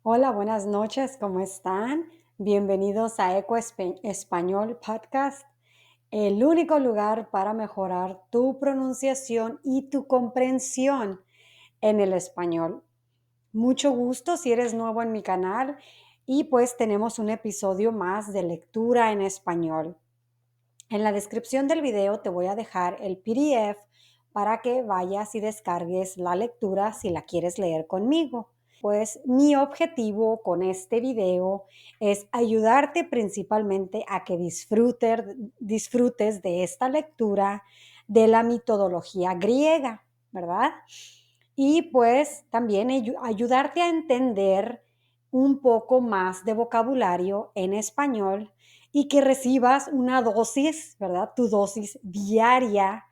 Hola, buenas noches, ¿cómo están? Bienvenidos a Español Podcast, el único lugar para mejorar tu pronunciación y tu comprensión en el español. Mucho gusto si eres nuevo en mi canal y pues tenemos un episodio más de lectura en español. En la descripción del video te voy a dejar el PDF para que vayas y descargues la lectura si la quieres leer conmigo. Pues mi objetivo con este video es ayudarte principalmente a que disfrutes de esta lectura de la mitología griega, ¿verdad? Y pues también ayudarte a entender un poco más de vocabulario en español y que recibas una dosis, ¿verdad? Tu dosis diaria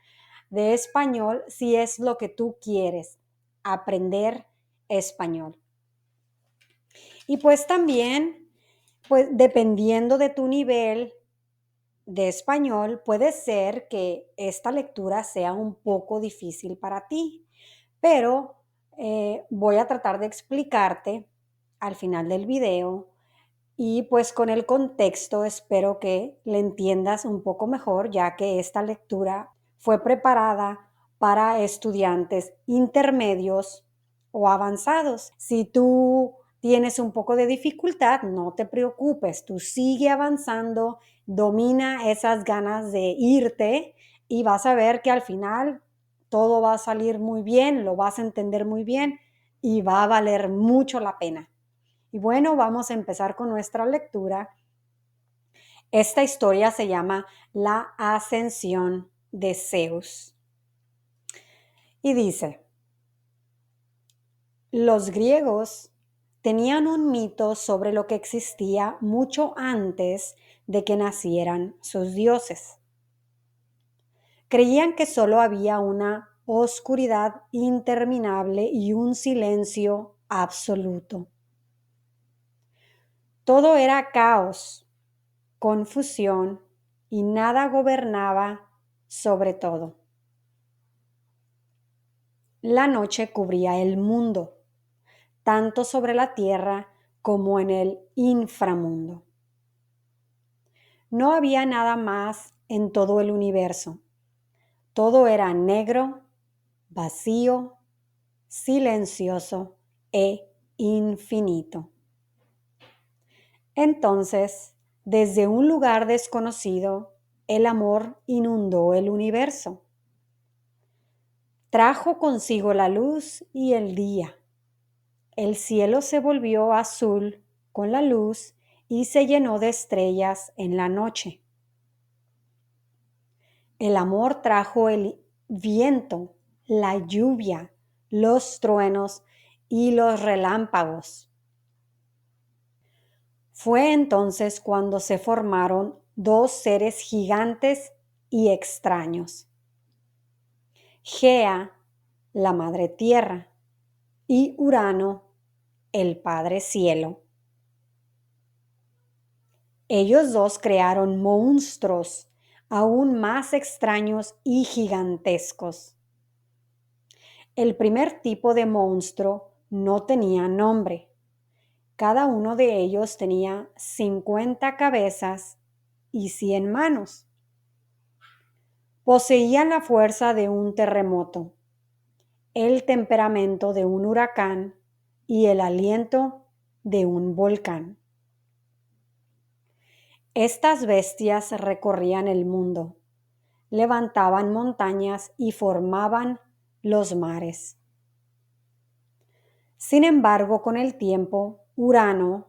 de español si es lo que tú quieres, aprender español. Y pues también, pues dependiendo de tu nivel de español, puede ser que esta lectura sea un poco difícil para ti, pero voy a tratar de explicarte al final del video y pues con el contexto espero que le entiendas un poco mejor, ya que esta lectura fue preparada para estudiantes intermedios o avanzados. Si tú tienes un poco de dificultad, no te preocupes, tú sigue avanzando, domina esas ganas de irte y vas a ver que al final todo va a salir muy bien, lo vas a entender muy bien y va a valer mucho la pena. Y bueno, vamos a empezar con nuestra lectura. Esta historia se llama La Ascensión de Zeus. Y dice, los griegos tenían un mito sobre lo que existía mucho antes de que nacieran sus dioses. Creían que solo había una oscuridad interminable y un silencio absoluto. Todo era caos, confusión y nada gobernaba sobre todo. La noche cubría el mundo, tanto sobre la tierra como en el inframundo. No había nada más en todo el universo. Todo era negro, vacío, silencioso e infinito. Entonces, desde un lugar desconocido, el amor inundó el universo. Trajo consigo la luz y el día. El cielo se volvió azul con la luz y se llenó de estrellas en la noche. El amor trajo el viento, la lluvia, los truenos y los relámpagos. Fue entonces cuando se formaron dos seres gigantes y extraños. Gea, la madre tierra, y Urano, el padre cielo. Ellos dos crearon monstruos aún más extraños y gigantescos. El primer tipo de monstruo no tenía nombre. Cada uno de ellos tenía 50 cabezas y 100 manos. Poseían la fuerza de un terremoto, el temperamento de un huracán y el aliento de un volcán. Estas bestias recorrían el mundo, levantaban montañas y formaban los mares. Sin embargo, con el tiempo, Urano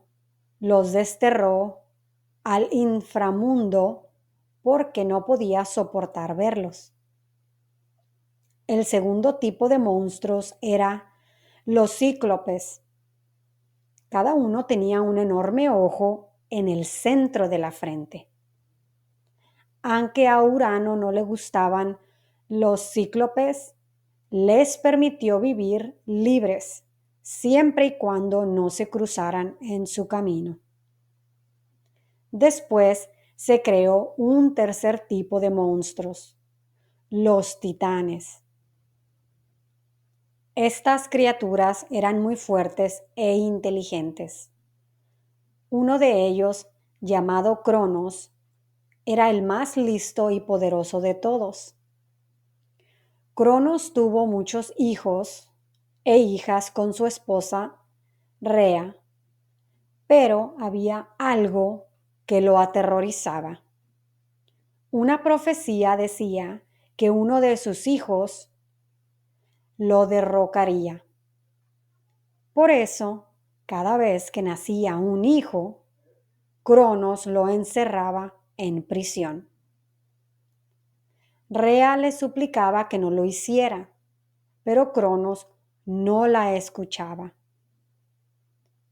los desterró al inframundo porque no podía soportar verlos. El segundo tipo de monstruos era los cíclopes. Cada uno tenía un enorme ojo en el centro de la frente. Aunque a Urano no le gustaban los cíclopes, les permitió vivir libres, siempre y cuando no se cruzaran en su camino. Después se creó un tercer tipo de monstruos, los titanes. Estas criaturas eran muy fuertes e inteligentes. Uno de ellos, llamado Cronos, era el más listo y poderoso de todos. Cronos tuvo muchos hijos e hijas con su esposa Rea, pero había algo que lo aterrorizaba. Una profecía decía que uno de sus hijos lo derrocaría. Por eso, cada vez que nacía un hijo, Cronos lo encerraba en prisión. Rea le suplicaba que no lo hiciera, pero Cronos no la escuchaba.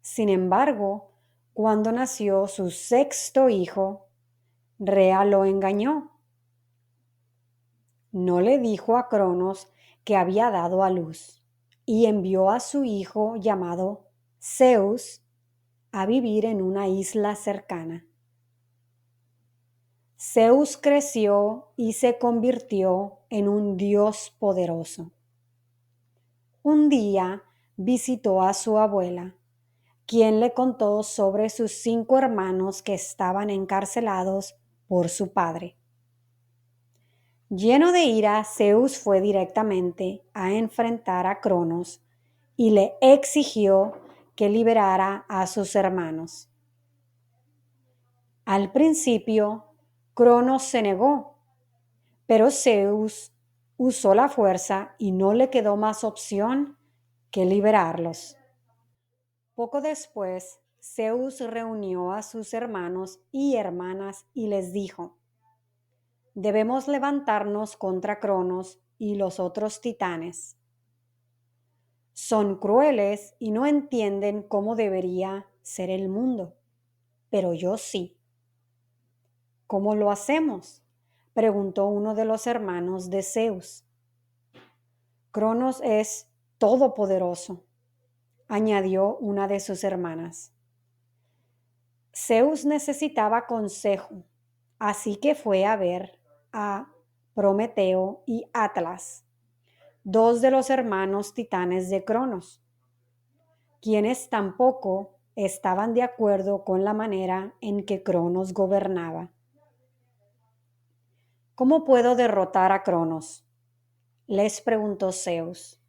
Sin embargo, cuando nació su sexto hijo, Rea lo engañó. No le dijo a Cronos que había dado a luz y envió a su hijo llamado Zeus a vivir en una isla cercana. Zeus creció y se convirtió en un dios poderoso. Un día visitó a su abuela, quien le contó sobre sus 5 hermanos que estaban encarcelados por su padre. Lleno de ira, Zeus fue directamente a enfrentar a Cronos y le exigió que liberara a sus hermanos. Al principio, Cronos se negó, pero Zeus usó la fuerza y no le quedó más opción que liberarlos. Poco después, Zeus reunió a sus hermanos y hermanas y les dijo: debemos levantarnos contra Cronos y los otros titanes. Son crueles y no entienden cómo debería ser el mundo, pero yo sí. ¿Cómo lo hacemos?, preguntó uno de los hermanos de Zeus. Cronos es todopoderoso, añadió una de sus hermanas. Zeus necesitaba consejo, así que fue a ver a Prometeo y Atlas, 2 de los hermanos titanes de Cronos, quienes tampoco estaban de acuerdo con la manera en que Cronos gobernaba. ¿Cómo puedo derrotar a Cronos?, les preguntó Zeus.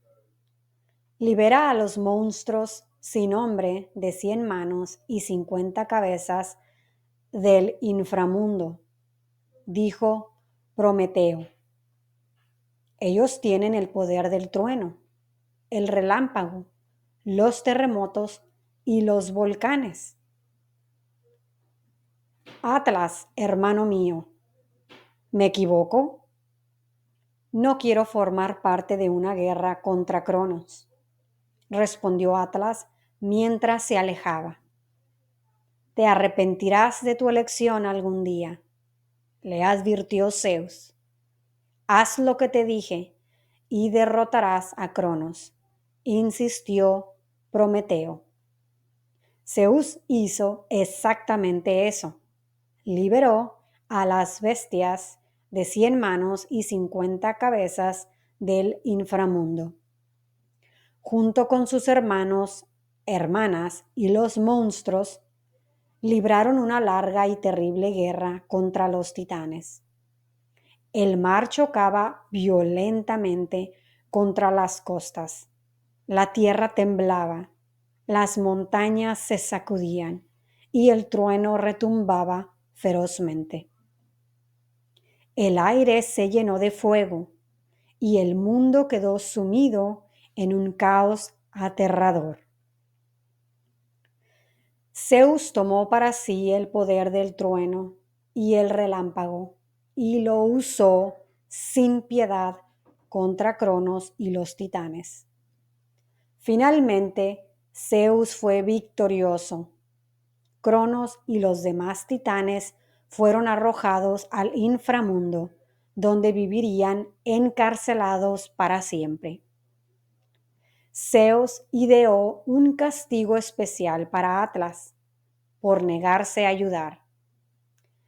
Libera a los monstruos sin nombre de 100 manos y 50 cabezas del inframundo, dijo Prometeo. Ellos tienen el poder del trueno, el relámpago, los terremotos y los volcanes. Atlas, hermano mío, ¿me equivoco? No quiero formar parte de una guerra contra Cronos, respondió Atlas mientras se alejaba. Te arrepentirás de tu elección algún día, le advirtió Zeus. Haz lo que te dije y derrotarás a Cronos, insistió Prometeo. Zeus hizo exactamente eso. Liberó a las bestias de 100 manos y 50 cabezas del inframundo. Junto con sus hermanos, hermanas y los monstruos, libraron una larga y terrible guerra contra los titanes. El mar chocaba violentamente contra las costas. La tierra temblaba, las montañas se sacudían y el trueno retumbaba ferozmente. El aire se llenó de fuego y el mundo quedó sumido en un caos aterrador. Zeus tomó para sí el poder del trueno y el relámpago y lo usó sin piedad contra Cronos y los titanes. Finalmente, Zeus fue victorioso. Cronos y los demás titanes fueron arrojados al inframundo, donde vivirían encarcelados para siempre. Zeus ideó un castigo especial para Atlas por negarse a ayudar.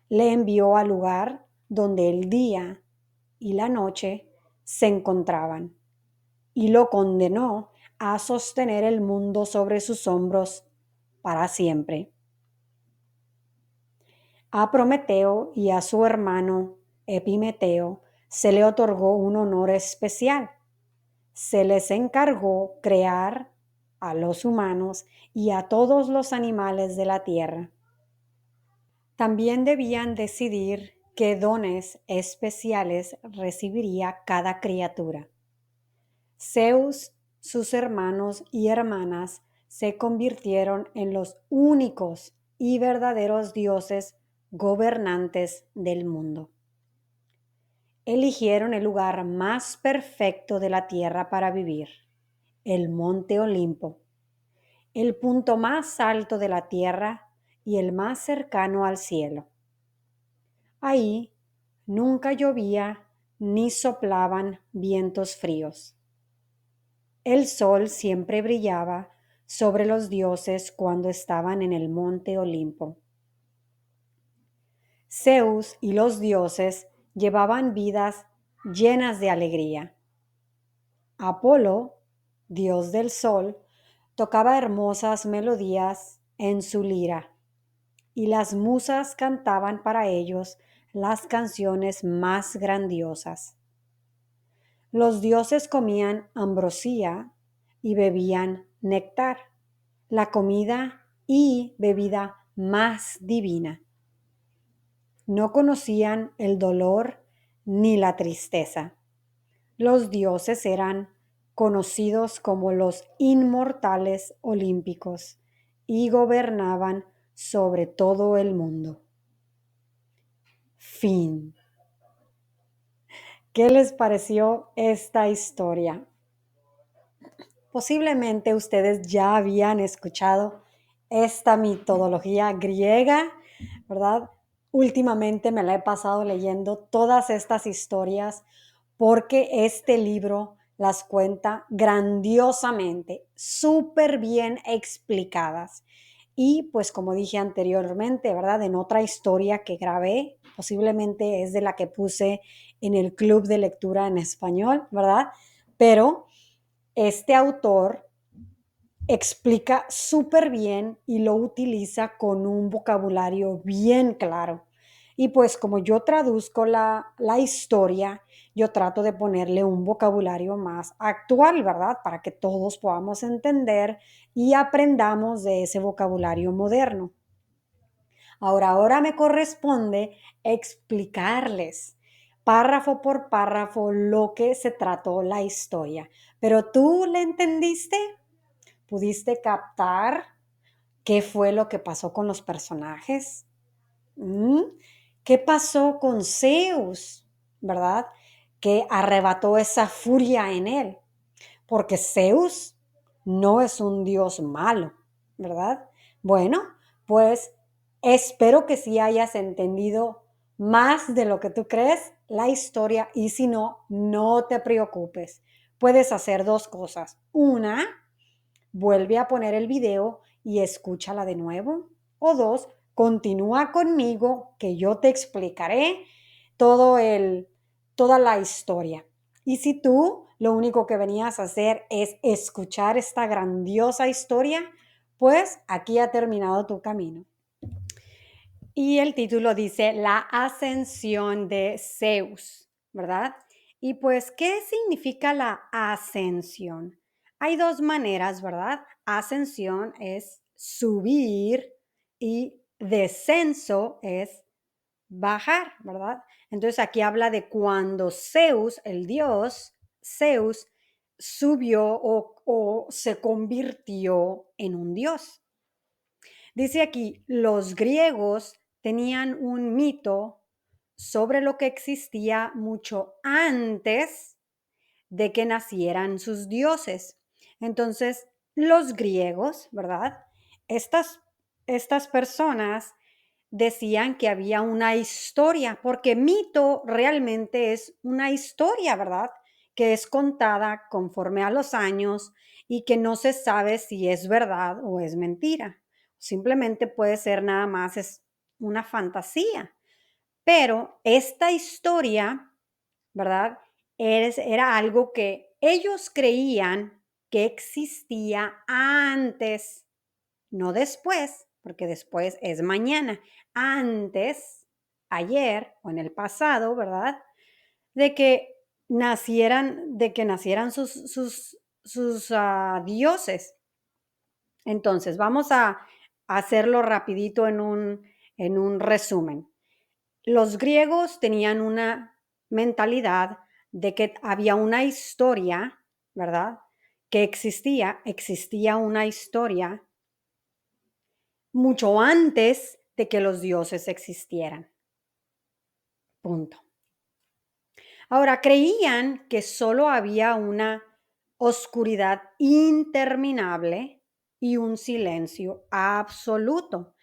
Le envió al lugar donde el día y la noche se encontraban. y lo condenó a sostener el mundo sobre sus hombros para siempre. A Prometeo y a su hermano Epimeteo se le otorgó un honor especial. Se les encargó crear a los humanos y a todos los animales de la tierra. También debían decidir qué dones especiales recibiría cada criatura. Zeus, sus hermanos y hermanas se convirtieron en los únicos y verdaderos dioses gobernantes del mundo. Eligieron el lugar más perfecto de la tierra para vivir, el Monte Olimpo, el punto más alto de la tierra y el más cercano al cielo. Ahí nunca llovía ni soplaban vientos fríos. El sol siempre brillaba sobre los dioses cuando estaban en el monte Olimpo. Zeus y los dioses llevaban vidas llenas de alegría. Apolo, dios del sol, tocaba hermosas melodías en su lira, y las musas cantaban para ellos las canciones más grandiosas. Los dioses comían ambrosía y bebían néctar, la comida y bebida más divina. No conocían el dolor ni la tristeza. Los dioses eran conocidos como los inmortales olímpicos y gobernaban sobre todo el mundo. Fin. ¿Qué les pareció esta historia? Posiblemente ustedes ya habían escuchado esta mitología griega, ¿verdad? Últimamente me la he pasado leyendo todas estas historias porque este libro las cuenta grandiosamente, súper bien explicadas. Y pues como dije anteriormente, ¿verdad? En otra historia que grabé, posiblemente es de la que puse en el club de lectura en español, ¿verdad? Pero este autor explica súper bien y lo utiliza con un vocabulario bien claro. Y pues como yo traduzco la historia, yo trato de ponerle un vocabulario más actual, ¿verdad? Para que todos podamos entender y aprendamos de ese vocabulario moderno. Ahora me corresponde explicarles párrafo por párrafo lo que se trató la historia. ¿Pero tú le entendiste? ¿Pudiste captar qué fue lo que pasó con los personajes? ¿Mm? ¿Qué pasó con Zeus? ¿Verdad? Que arrebató esa furia en él. Porque Zeus no es un dios malo, ¿verdad? Bueno, pues espero que sí hayas entendido más de lo que tú crees la historia y si no, no te preocupes. Puedes hacer dos cosas. Una, vuelve a poner el video y escúchala de nuevo. O dos, continúa conmigo que yo te explicaré todo toda la historia. Y si tú lo único que venías a hacer es escuchar esta grandiosa historia, pues aquí ha terminado tu camino. Y el título dice La ascensión de Zeus, ¿verdad? Y pues, ¿qué significa la ascensión? Hay dos maneras, ¿verdad? Ascensión es subir y descenso es bajar, ¿verdad? Entonces aquí habla de cuando Zeus, el dios Zeus, subió o se convirtió en un dios. Dice aquí, los griegos tenían un mito sobre lo que existía mucho antes de que nacieran sus dioses. Entonces, los griegos, ¿verdad? Estas personas decían que había una historia, porque mito realmente es una historia, ¿verdad? Que es contada conforme a los años y que no se sabe si es verdad o es mentira. Simplemente puede ser nada más es una fantasía. Pero esta historia, ¿verdad? Era algo que Ellos creían que existía antes, no después, porque después es mañana, antes, ayer o en el pasado, ¿verdad? De que nacieran sus dioses. Entonces, vamos a hacerlo rapidito en un resumen. Los griegos tenían una mentalidad de que había una historia, ¿verdad? Que existía una historia mucho antes de que los dioses existieran. Punto. Ahora, creían que solo había una oscuridad interminable y un silencio absoluto.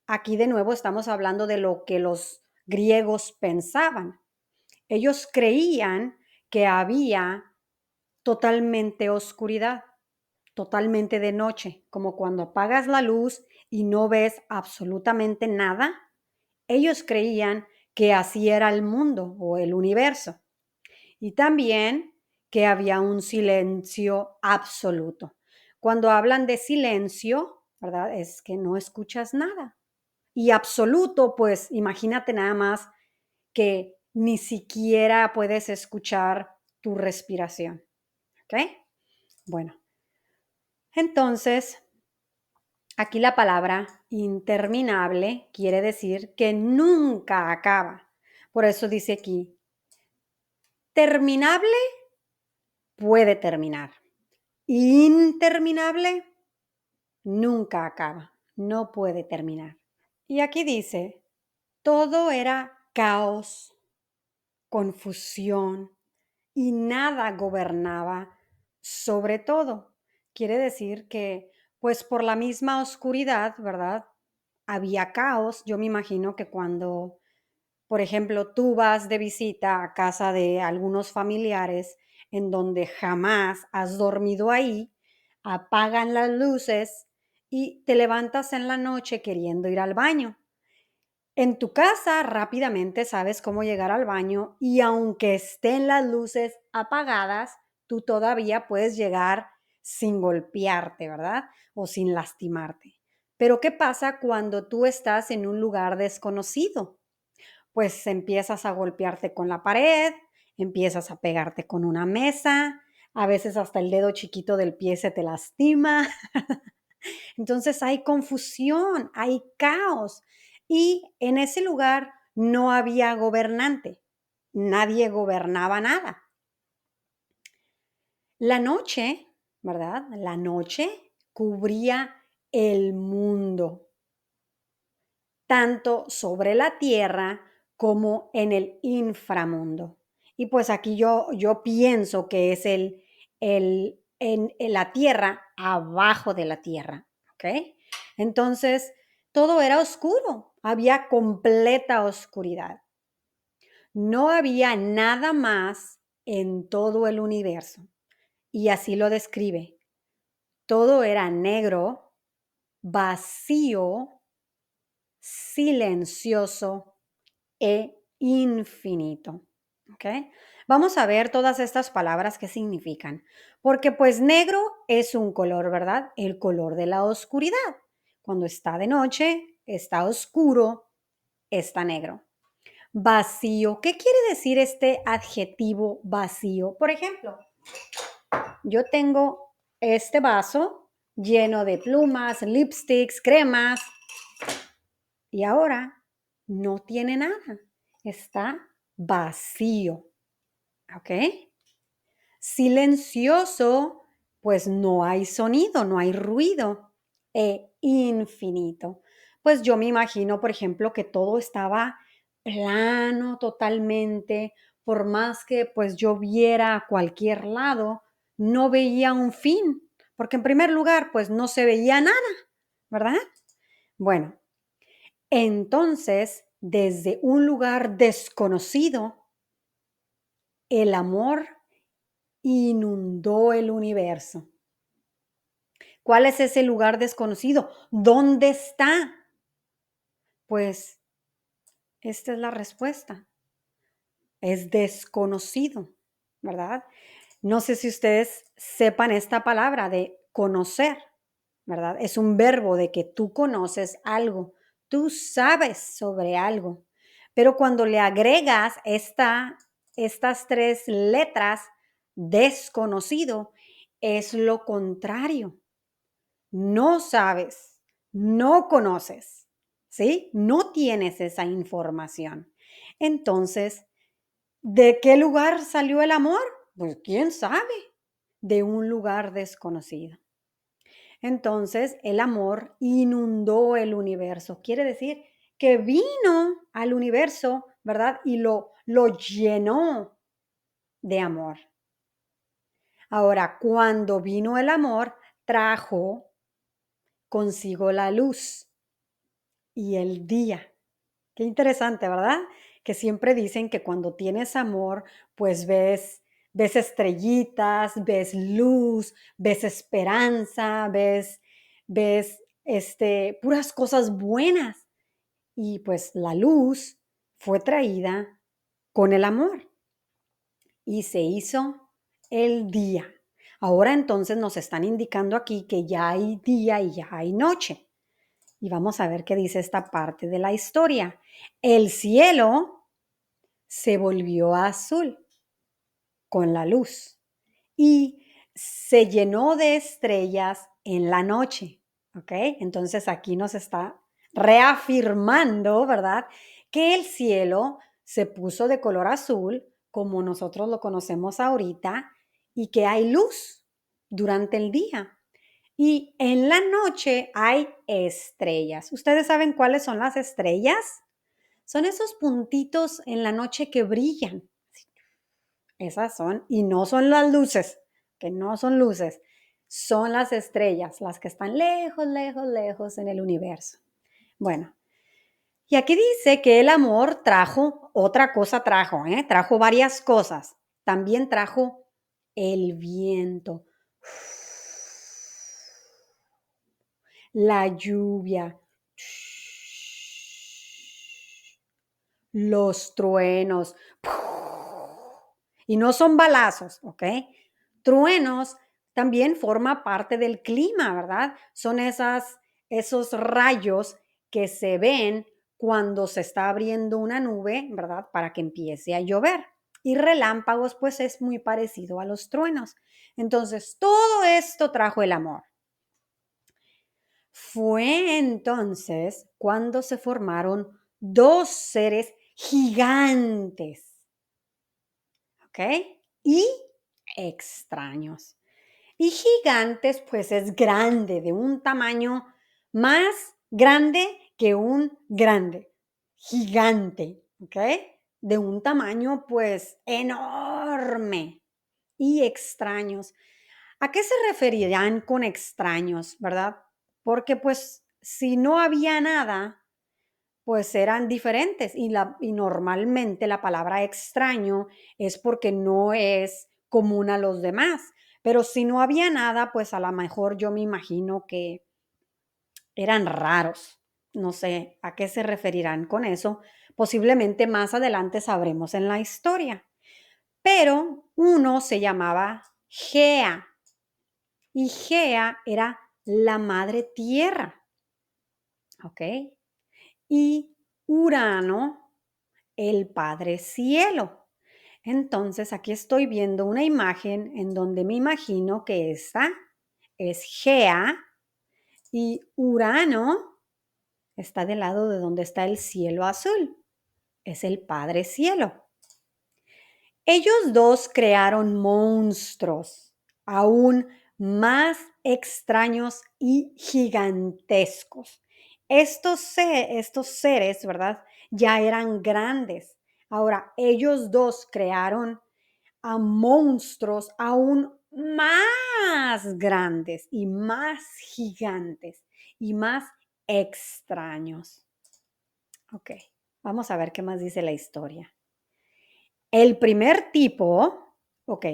Aquí de nuevo estamos hablando de lo que los griegos pensaban. Ellos creían que había totalmente oscuridad, totalmente de noche, como cuando apagas la luz y no ves absolutamente nada. Ellos creían que así era el mundo o el universo. Y también que había un silencio absoluto. Cuando hablan de silencio, ¿verdad? Es que no escuchas nada. Y absoluto, pues imagínate nada más que ni siquiera puedes escuchar tu respiración. ¿Ok? Bueno, entonces, aquí la palabra interminable quiere decir que nunca acaba. Por eso dice aquí, terminable puede terminar. Interminable nunca acaba, no puede terminar. Y aquí dice, todo era caos, confusión y nada gobernaba sobre todo. Quiere decir que, pues por la misma oscuridad, ¿verdad? Había caos. Yo me imagino que cuando, por ejemplo, tú vas de visita a casa de algunos familiares en donde jamás has dormido ahí, apagan las luces y te levantas en la noche queriendo ir al baño. En tu casa rápidamente sabes cómo llegar al baño y aunque estén las luces apagadas, tú todavía puedes llegar sin golpearte, ¿verdad? O sin lastimarte. Pero ¿qué pasa cuando tú estás en un lugar desconocido? Pues empiezas a golpearte con la pared, empiezas a pegarte con una mesa, a veces hasta el dedo chiquito del pie se te lastima. Entonces hay confusión, hay caos y en ese lugar no había gobernante, nadie gobernaba nada. La noche, ¿verdad? La noche cubría el mundo, tanto sobre la tierra como en el inframundo. Y pues aquí yo pienso que es en la tierra, abajo de la tierra, ¿ok? Entonces, todo era oscuro, había completa oscuridad. No había nada más en todo el universo. Y así lo describe. Todo era negro, vacío, silencioso e infinito. ¿Ok? Vamos a ver todas estas palabras qué significan. Porque pues negro es un color, ¿verdad? El color de la oscuridad. Cuando está de noche, está oscuro, está negro. Vacío. ¿Qué quiere decir este adjetivo vacío? Por ejemplo, yo tengo este vaso lleno de plumas, lipsticks, cremas, y ahora no tiene nada. Está vacío. ¿Ok? Silencioso, pues no hay sonido, no hay ruido. E infinito. Pues yo me imagino, por ejemplo, que todo estaba plano totalmente, por más que pues yo viera a cualquier lado, no veía un fin, porque en primer lugar, pues no se veía nada, ¿verdad? Bueno, entonces, desde un lugar desconocido, el amor inundó el universo. ¿Cuál es ese lugar desconocido? ¿Dónde está? Pues esta es la respuesta. Es desconocido, ¿verdad? No sé si ustedes sepan esta palabra de conocer, ¿verdad? Es un verbo de que tú conoces algo, tú sabes sobre algo, pero cuando le agregas estas tres letras, desconocido, es lo contrario. No sabes, no conoces, ¿sí? No tienes esa información. Entonces, ¿de qué lugar salió el amor? Pues quién sabe, de un lugar desconocido. Entonces, el amor inundó el universo. Quiere decir que vino al universo, ¿verdad? Y lo llenó de amor. Ahora, cuando vino el amor, trajo consigo la luz y el día. Qué interesante, ¿verdad? Que siempre dicen que cuando tienes amor, pues ves estrellitas, ves luz, ves esperanza, ves puras cosas buenas. Y pues la luz fue traída con el amor y se hizo el día. Ahora entonces nos están indicando aquí que ya hay día y ya hay noche. Y vamos a ver qué dice esta parte de la historia. El cielo se volvió azul con la luz y se llenó de estrellas en la noche. ¿Ok? Entonces aquí nos está reafirmando, ¿verdad? Que el cielo se puso de color azul, como nosotros lo conocemos ahorita, y que hay luz durante el día. Y en la noche hay estrellas. ¿Ustedes saben cuáles son las estrellas? Son esos puntitos en la noche que brillan. Esas son, y no son las luces, que no son luces, son las estrellas, las que están lejos, lejos, lejos en el universo. Bueno, y aquí dice que el amor trajo, otra cosa trajo, trajo varias cosas. También trajo el viento, la lluvia, los truenos. Y no son balazos, ¿ok? Truenos también forma parte del clima, ¿verdad? Son esos rayos que se ven cuando se está abriendo una nube, ¿verdad? Para que empiece a llover. Y relámpagos, pues es muy parecido a los truenos. Entonces, todo esto trajo el amor. Fue entonces cuando se formaron dos seres gigantes, ¿ok? Y extraños. Y gigantes, pues es grande, de un tamaño más grande que un grande. Gigante, ¿ok? De un tamaño, pues, enorme. Y extraños. ¿A qué se referirán con extraños, verdad? Porque, pues, si no había nada, pues eran diferentes y normalmente la palabra extraño es porque no es común a los demás. Pero si no había nada, pues a lo mejor yo me imagino que eran raros. No sé a qué se referirán con eso. Posiblemente más adelante sabremos en la historia. Pero uno se llamaba Gea y Gea era la madre tierra. ¿Ok? Y Urano el Padre Cielo. Entonces, aquí estoy viendo una imagen en donde me imagino que esta es Gea y Urano está del lado de donde está el cielo azul. Es el Padre Cielo. Ellos dos crearon monstruos aún más extraños y gigantescos. Estos seres, ¿verdad? Ya eran grandes. Ahora, ellos dos crearon a monstruos aún más grandes y más gigantes y más extraños. Ok, vamos a ver qué más dice la historia. El primer tipo, ok,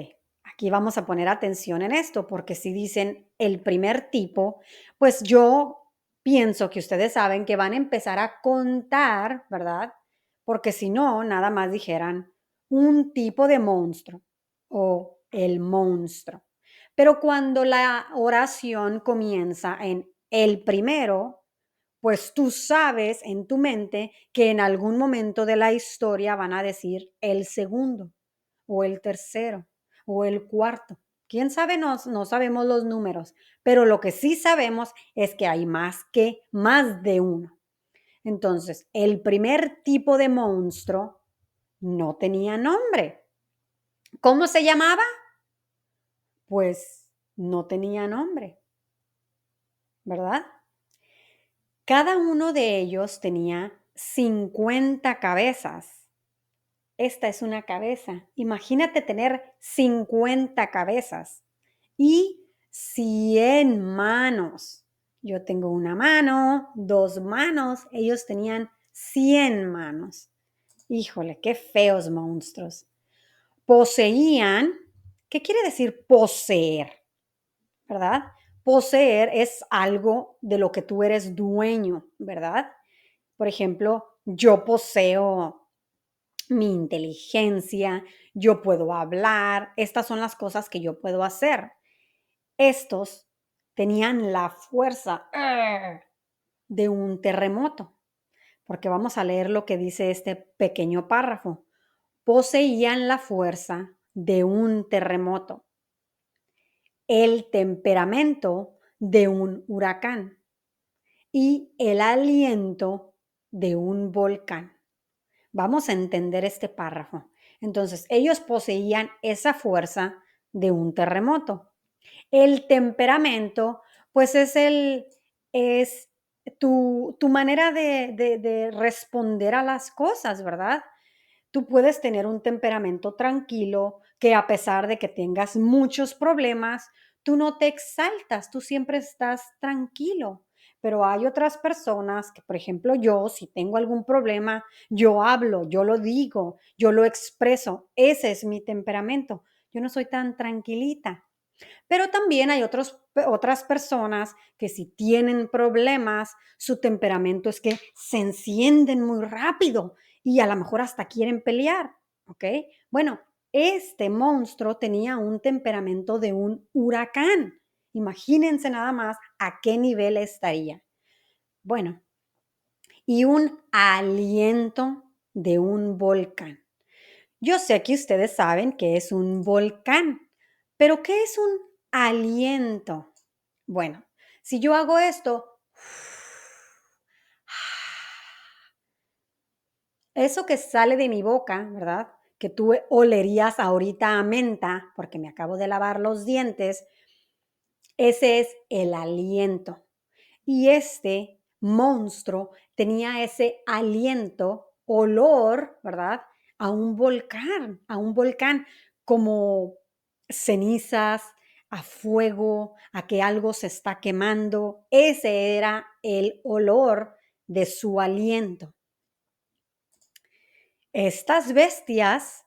aquí vamos a poner atención en esto, porque si dicen el primer tipo, pues yo pienso que ustedes saben que van a empezar a contar, ¿verdad? Porque si no, nada más dijeran un tipo de monstruo o el monstruo. Pero cuando la oración comienza en el primero, pues tú sabes en tu mente que en algún momento de la historia van a decir el segundo o el tercero o el cuarto. ¿Quién sabe? No sabemos los números, pero lo que sí sabemos es que hay más de uno. Entonces, el primer tipo de monstruo no tenía nombre. ¿Cómo se llamaba? Pues no tenía nombre, ¿verdad? Cada uno de ellos tenía 50 cabezas. Esta es una cabeza. Imagínate tener 50 cabezas y 100 manos. Yo tengo una mano, 2 manos, ellos tenían 100 manos. Híjole, qué feos monstruos. Poseían, ¿qué quiere decir poseer? ¿Verdad? Poseer es algo de lo que tú eres dueño, ¿verdad? Por ejemplo, yo poseo mi inteligencia, yo puedo hablar, estas son las cosas que yo puedo hacer. Estos tenían la fuerza de un terremoto, porque vamos a leer lo que dice este pequeño párrafo. Poseían la fuerza de un terremoto, el temperamento de un huracán y el aliento de un volcán. Vamos a entender este párrafo. Entonces, ellos poseían esa fuerza de un terremoto. El temperamento, pues es tu manera de responder a las cosas, ¿verdad? Tú puedes tener un temperamento tranquilo, que a pesar de que tengas muchos problemas, tú no te exaltas, tú siempre estás tranquilo. Pero hay otras personas que, por ejemplo, yo, si tengo algún problema, yo hablo, yo lo digo, yo lo expreso. Ese es mi temperamento. Yo no soy tan tranquilita. Pero también hay otras personas que si tienen problemas, su temperamento es que se encienden muy rápido y a lo mejor hasta quieren pelear, ¿ok? Bueno, este monstruo tenía un temperamento de un huracán. Imagínense nada más a qué nivel estaría. Bueno, y un aliento de un volcán. Yo sé que ustedes saben que es un volcán, pero ¿qué es un aliento? Bueno, si yo hago esto, eso que sale de mi boca, ¿verdad? Que tú olerías ahorita a menta, porque me acabo de lavar los dientes, ese es el aliento. Y este monstruo tenía ese aliento, olor, ¿verdad? A un volcán como cenizas, a fuego, a que algo se está quemando. Ese era el olor de su aliento. Estas bestias,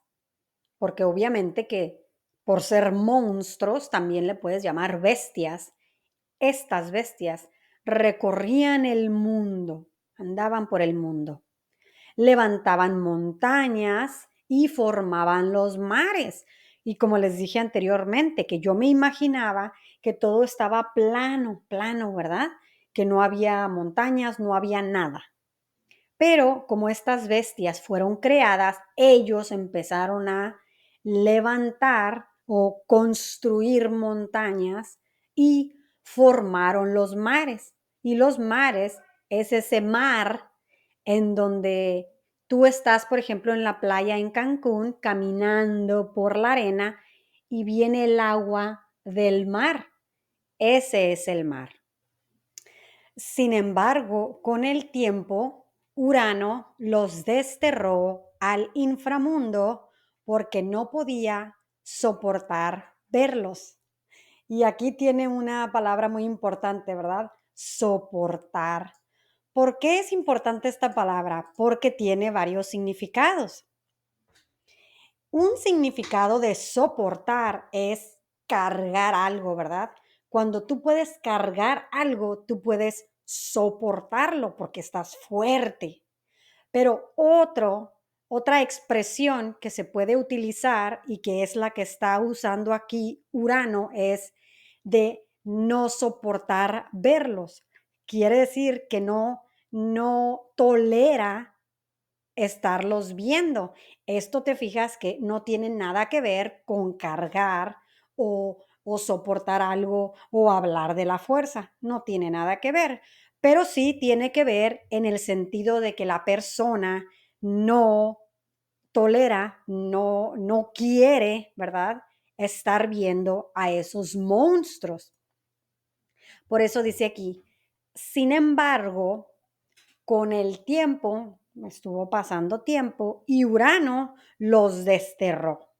porque obviamente que por ser monstruos también le puedes llamar bestias, estas bestias recorrían el mundo, andaban por el mundo, levantaban montañas y formaban los mares. Y como les dije anteriormente, que yo me imaginaba que todo estaba plano, plano, ¿verdad? Que no había montañas, no había nada. Pero como estas bestias fueron creadas, ellos empezaron a levantar o construir montañas y formaron los mares. Y los mares es ese mar en donde tú estás, por ejemplo, en la playa en Cancún, caminando por la arena y viene el agua del mar. Ese es el mar. Sin embargo, con el tiempo, Urano los desterró al inframundo porque no podía soportar verlos. Y aquí tiene una palabra muy importante, ¿verdad? Soportar. ¿Por qué es importante esta palabra? Porque tiene varios significados. Un significado de soportar es cargar algo, ¿verdad? Cuando tú puedes cargar algo, tú puedes soportarlo porque estás fuerte. Pero otro Otra expresión que se puede utilizar y que es la que está usando aquí Urano es de no soportar verlos. Quiere decir que no tolera estarlos viendo. Esto te fijas que no tiene nada que ver con cargar o soportar algo o hablar de la fuerza. No tiene nada que ver, pero sí tiene que ver en el sentido de que la persona no tolera, no quiere, ¿verdad? Estar viendo a esos monstruos. Por eso dice aquí, sin embargo, con el tiempo, estuvo pasando tiempo, y Urano los desterró.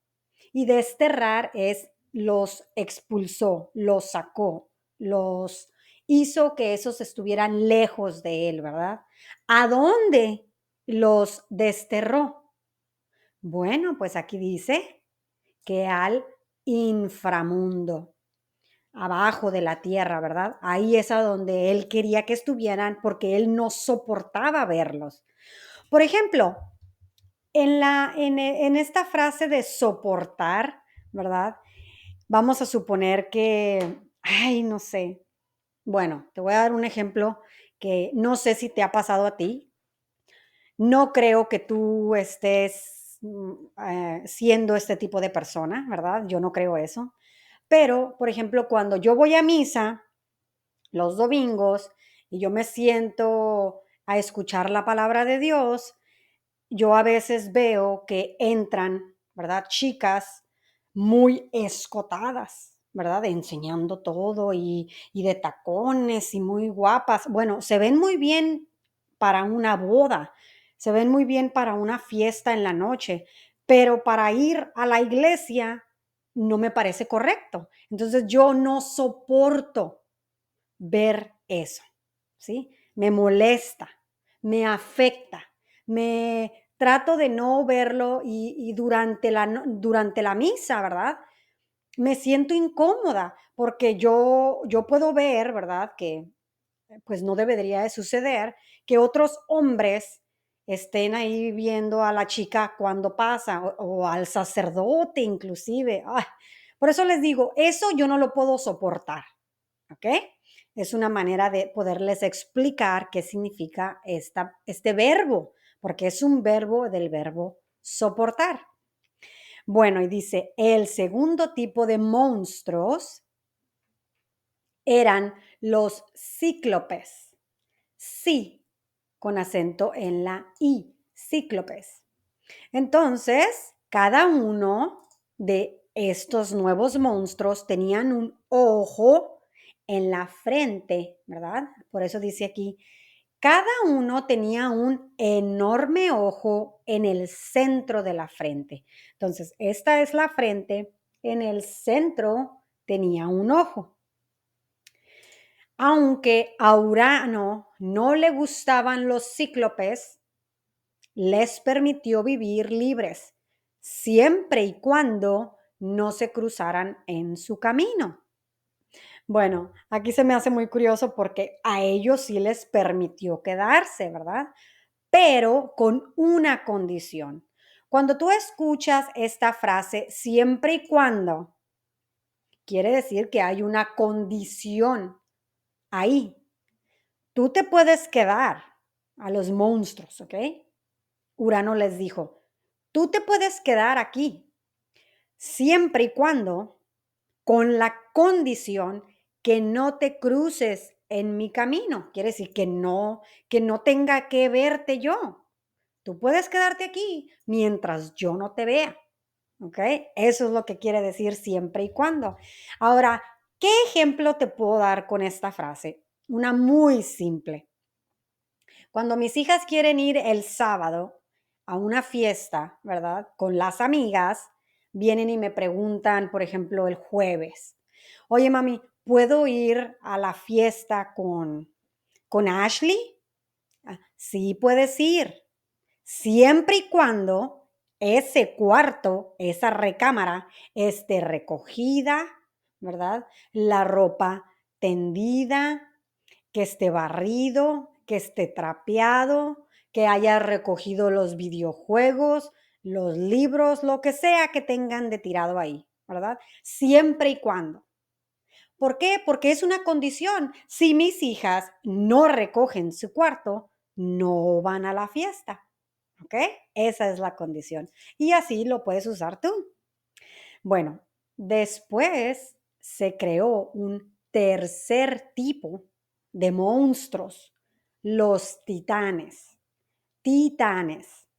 Y desterrar es los expulsó, los sacó, los hizo que esos estuvieran lejos de él, ¿verdad? ¿A dónde los desterró? Bueno, pues aquí dice que al inframundo, abajo de la tierra, ¿verdad? Ahí es a donde él quería que estuvieran porque él no soportaba verlos. Por ejemplo, en esta frase de soportar, ¿verdad? Vamos a suponer que, ay, no sé. Bueno, te voy a dar un ejemplo que no sé si te ha pasado a ti. No creo que tú estés siendo este tipo de persona, ¿verdad? Yo no creo eso. Pero, por ejemplo, cuando yo voy a misa los domingos y yo me siento a escuchar la palabra de Dios, yo a veces veo que entran, ¿verdad? Chicas muy escotadas, ¿verdad? Enseñando todo y de tacones y muy guapas. Bueno, se ven muy bien para una boda, se ven muy bien para una fiesta en la noche, pero para ir a la iglesia no me parece correcto. Entonces yo no soporto ver eso, ¿sí? Me molesta, me afecta, me trato de no verlo y durante la misa, ¿verdad? Me siento incómoda porque yo puedo ver, ¿verdad? Que pues no debería de suceder que otros hombres estén ahí viendo a la chica cuando pasa o al sacerdote inclusive. Ay, por eso les digo, eso yo no lo puedo soportar. ¿Ok? Es una manera de poderles explicar qué significa este verbo, porque es un verbo del verbo soportar. Bueno, y dice, el segundo tipo de monstruos eran los cíclopes. Sí, con acento en la I, cíclopes. Entonces, cada uno de estos nuevos monstruos tenían un ojo en la frente, ¿verdad? Por eso dice aquí, cada uno tenía un enorme ojo en el centro de la frente. Entonces, esta es la frente, en el centro tenía un ojo. Aunque a Urano no le gustaban los cíclopes, les permitió vivir libres, siempre y cuando no se cruzaran en su camino. Bueno, aquí se me hace muy curioso porque a ellos sí les permitió quedarse, ¿verdad? Pero con una condición. Cuando tú escuchas esta frase, siempre y cuando, quiere decir que hay una condición ahí. Tú te puedes quedar a los monstruos, ¿ok? Urano les dijo, tú te puedes quedar aquí siempre y cuando con la condición que no te cruces en mi camino. Quiere decir que no tenga que verte yo. Tú puedes quedarte aquí mientras yo no te vea. ¿Ok? Eso es lo que quiere decir siempre y cuando. Ahora, ¿qué ejemplo te puedo dar con esta frase? Una muy simple. Cuando mis hijas quieren ir el sábado a una fiesta, ¿verdad? Con las amigas, vienen y me preguntan, por ejemplo, el jueves, oye mami, ¿puedo ir a la fiesta con Ashley? "Ah, sí, puedes ir, siempre y cuando ese cuarto, esa recámara, esté recogida, ¿verdad? La ropa tendida, que esté barrido, que esté trapeado, que hayas recogido los videojuegos, los libros, lo que sea que tengan de tirado ahí, ¿verdad? Siempre y cuando. ¿Por qué? Porque es una condición. Si mis hijas no recogen su cuarto, no van a la fiesta. ¿Ok? Esa es la condición. Y así lo puedes usar tú. Bueno, después se creó un tercer tipo de monstruos, los titanes. Titanes.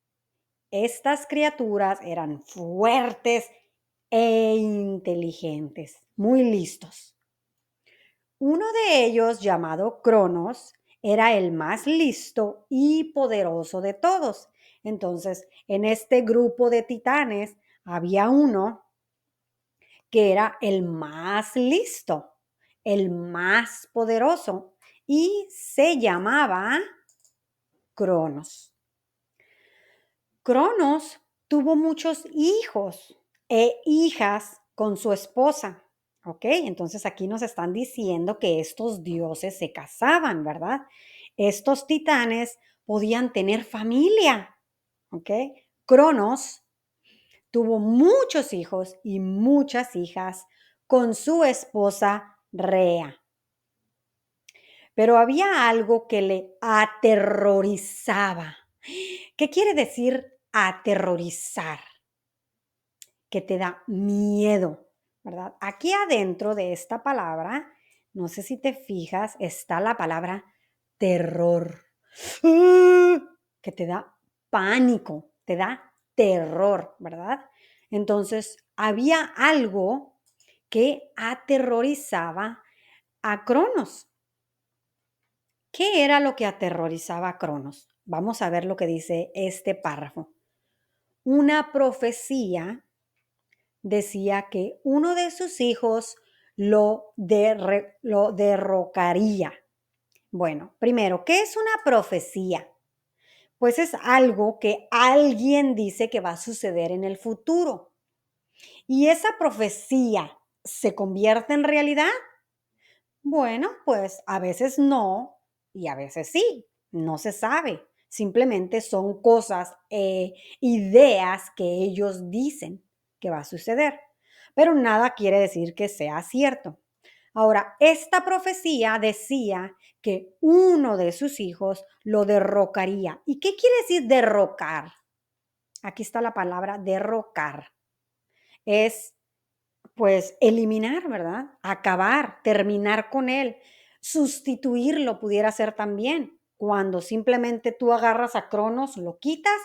Estas criaturas eran fuertes e inteligentes, muy listos. Uno de ellos, llamado Cronos, era el más listo y poderoso de todos. Entonces, en este grupo de titanes había uno que era el más listo, el más poderoso, y se llamaba Cronos. Cronos tuvo muchos hijos e hijas con su esposa. ¿Ok? Entonces aquí nos están diciendo que estos dioses se casaban, ¿verdad? Estos titanes podían tener familia. ¿Ok? Cronos tuvo muchos hijos y muchas hijas con su esposa Rea. Pero había algo que le aterrorizaba. ¿Qué quiere decir aterrorizar? Que te da miedo, ¿verdad? Aquí adentro de esta palabra, no sé si te fijas, está la palabra terror, que te da pánico, te da terror, ¿verdad? Entonces, había algo que aterrorizaba a Cronos. ¿Qué era lo que aterrorizaba a Cronos? Vamos a ver lo que dice este párrafo. Una profecía decía que uno de sus hijos lo derrocaría. Bueno, primero, ¿qué es una profecía? Pues es algo que alguien dice que va a suceder en el futuro. ¿Y esa profecía se convierte en realidad? Bueno, pues a veces no y a veces sí, no se sabe. Simplemente son cosas, ideas que ellos dicen que va a suceder, pero nada quiere decir que sea cierto. Ahora, esta profecía decía que uno de sus hijos lo derrocaría. ¿Y qué quiere decir derrocar? Aquí está la palabra derrocar. Es pues eliminar, ¿verdad? Acabar, terminar con él, sustituirlo pudiera ser también, cuando simplemente tú agarras a Cronos, lo quitas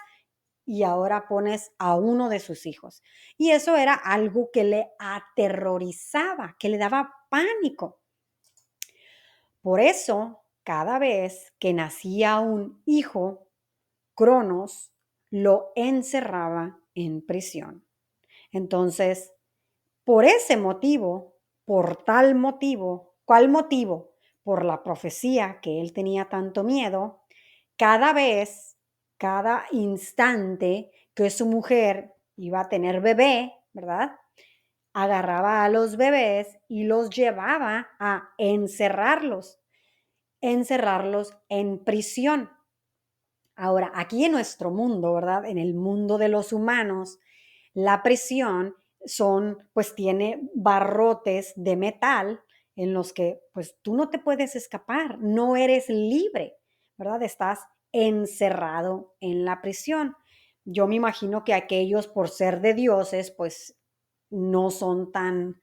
y ahora pones a uno de sus hijos. Y eso era algo que le aterrorizaba, que le daba pánico. Por eso, cada vez que nacía un hijo, Cronos lo encerraba en prisión. Entonces, por ese motivo, por tal motivo, ¿cuál motivo? Por la profecía que él tenía tanto miedo, cada vez, cada instante que su mujer iba a tener bebé, ¿verdad? Agarraba a los bebés y los llevaba a encerrarlos en prisión. Ahora, aquí en nuestro mundo, ¿verdad? En el mundo de los humanos, la prisión pues tiene barrotes de metal en los que pues tú no te puedes escapar, no eres libre, ¿verdad? Estás encerrado en la prisión. Yo me imagino que aquellos por ser de dioses pues no son tan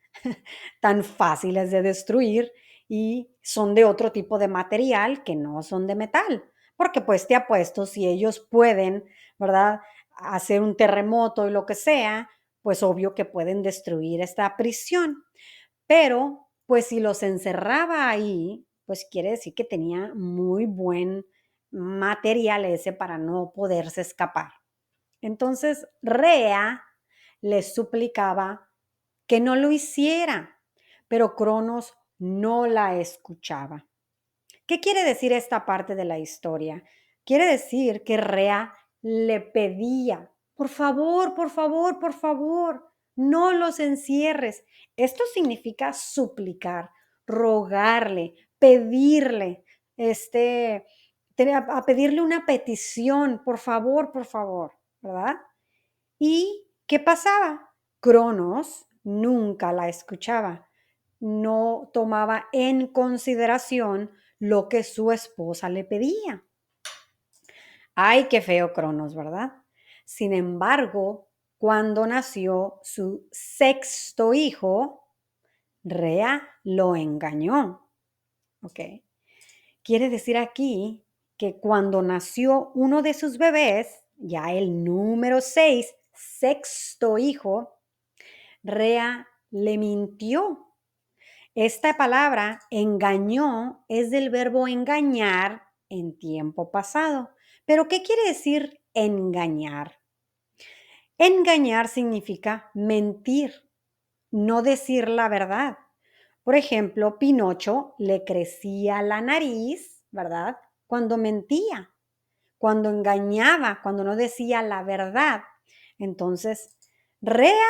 fáciles de destruir y son de otro tipo de material que no son de metal. Porque pues te apuesto, si ellos pueden, ¿verdad? Hacer un terremoto y lo que sea, pues obvio que pueden destruir esta prisión. Pero pues si los encerraba ahí, pues quiere decir que tenía muy buen material ese para no poderse escapar. Entonces Rea les suplicaba que no lo hiciera, pero Cronos no la escuchaba. ¿Qué quiere decir esta parte de la historia? Quiere decir que Rea le pedía, por favor, por favor, por favor, no los encierres. Esto significa suplicar, rogarle, pedirle, a pedirle una petición, por favor, ¿verdad? ¿Y qué pasaba? Cronos nunca la escuchaba, no tomaba en consideración lo que su esposa le pedía. Ay, qué feo Cronos, ¿verdad? Sin embargo, cuando nació su sexto hijo, Rea lo engañó. ¿Ok? Quiere decir aquí que cuando nació uno de sus bebés, ya el número 6, sexto hijo, Rea le mintió. Esta palabra engañó es del verbo engañar en tiempo pasado. ¿Pero qué quiere decir engañar? Engañar significa mentir, no decir la verdad. Por ejemplo, Pinocho le crecía la nariz, ¿verdad? Cuando mentía, cuando engañaba, cuando no decía la verdad. Entonces, Rea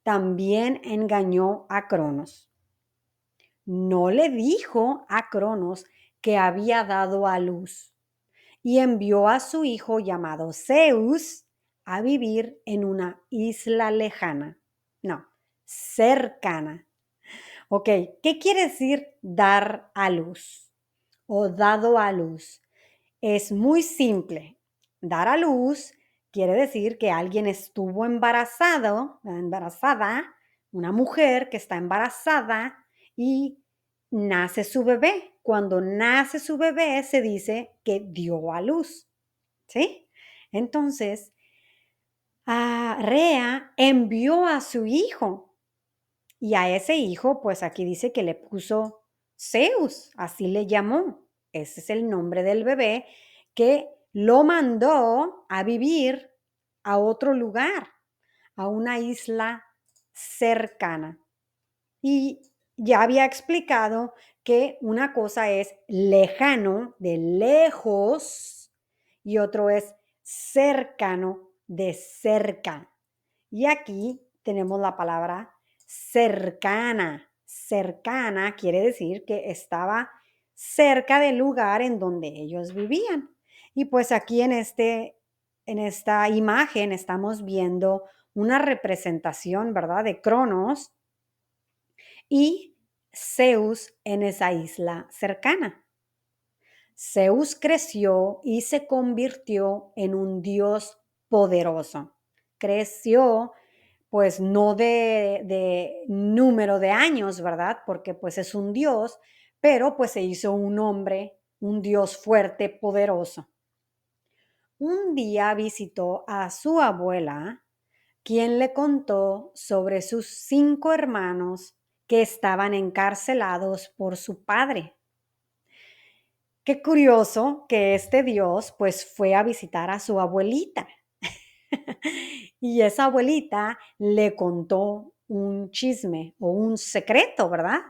también engañó a Cronos. No le dijo a Cronos que había dado a luz y envió a su hijo llamado Zeus a vivir en una isla lejana. No, cercana. Ok, ¿qué quiere decir dar a luz o dado a luz? Es muy simple. Dar a luz quiere decir que alguien estuvo embarazada, una mujer que está embarazada y nace su bebé. Cuando nace su bebé se dice que dio a luz, ¿sí? Entonces, Rea envió a su hijo y a ese hijo, pues aquí dice que le puso Zeus, así le llamó. Ese es el nombre del bebé que lo mandó a vivir a otro lugar, a una isla cercana. Y ya había explicado que una cosa es lejano, de lejos, y otro es cercano, de cerca. Y aquí tenemos la palabra cercana. Cercana quiere decir que estaba cerca del lugar en donde ellos vivían. Y pues aquí en esta imagen estamos viendo una representación, ¿verdad?, de Cronos y Zeus en esa isla cercana. Zeus creció y se convirtió en un dios poderoso. Creció, pues no de número de años, ¿verdad? Porque pues es un dios, pero pues se hizo un hombre, un dios fuerte, poderoso. Un día visitó a su abuela, quien le contó sobre sus 5 hermanos que estaban encarcelados por su padre. Qué curioso que este Dios pues fue a visitar a su abuelita y esa abuelita le contó un chisme o un secreto, ¿verdad?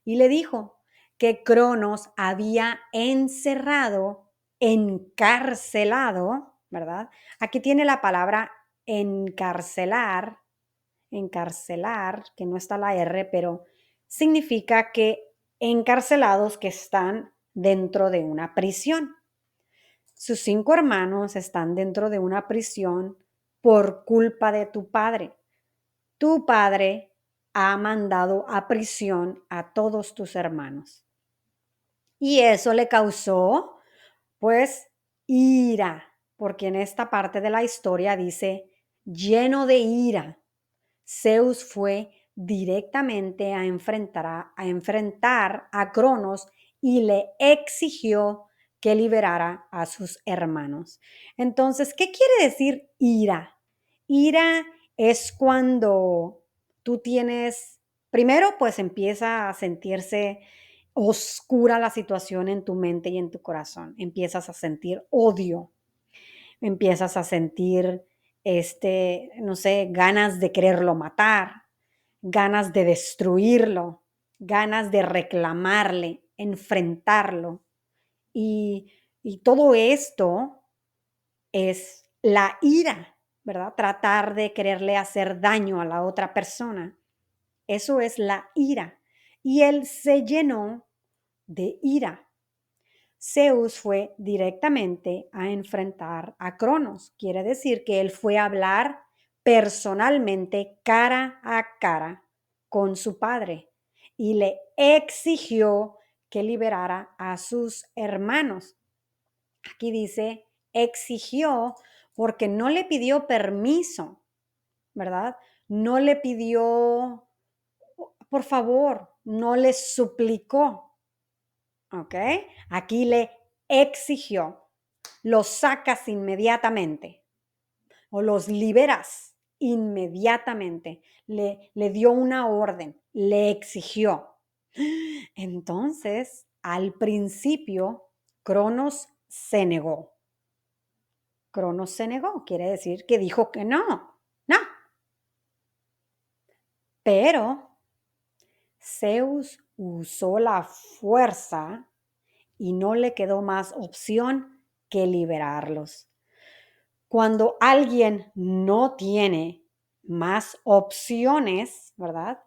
Y le dijo que Cronos había encerrado, encarcelado, ¿verdad? Aquí tiene la palabra encarcelar, encarcelar, que no está la R, pero significa que encarcelados que están dentro de una prisión. Sus 5 hermanos están dentro de una prisión por culpa de tu padre. Tu padre ha mandado a prisión a todos tus hermanos. Y eso le causó, pues, ira, porque en esta parte de la historia dice, lleno de ira, Zeus fue directamente a enfrentar a Cronos y le exigió que liberara a sus hermanos. Entonces, ¿qué quiere decir ira? Ira es cuando tú tienes, primero pues empieza a sentirse oscura la situación en tu mente y en tu corazón. Empiezas a sentir odio, empiezas a sentir, no sé, ganas de quererlo matar, ganas de destruirlo, ganas de reclamarle, enfrentarlo. Y, y todo esto es la ira, ¿verdad? Tratar de quererle hacer daño a la otra persona. Eso es la ira. Y él se llenó de ira. Zeus fue directamente a enfrentar a Cronos. Quiere decir que él fue a hablar personalmente, cara a cara, con su padre y le exigió que liberara a sus hermanos. Aquí dice exigió porque no le pidió permiso, ¿verdad? No le pidió, por favor, no le suplicó, ¿ok? Aquí le exigió, los sacas inmediatamente o los liberas inmediatamente. Le dio una orden, le exigió. Entonces, al principio, Cronos se negó. Cronos se negó, quiere decir que dijo que no, no. Pero Zeus usó la fuerza y no le quedó más opción que liberarlos. Cuando alguien no tiene más opciones, ¿verdad?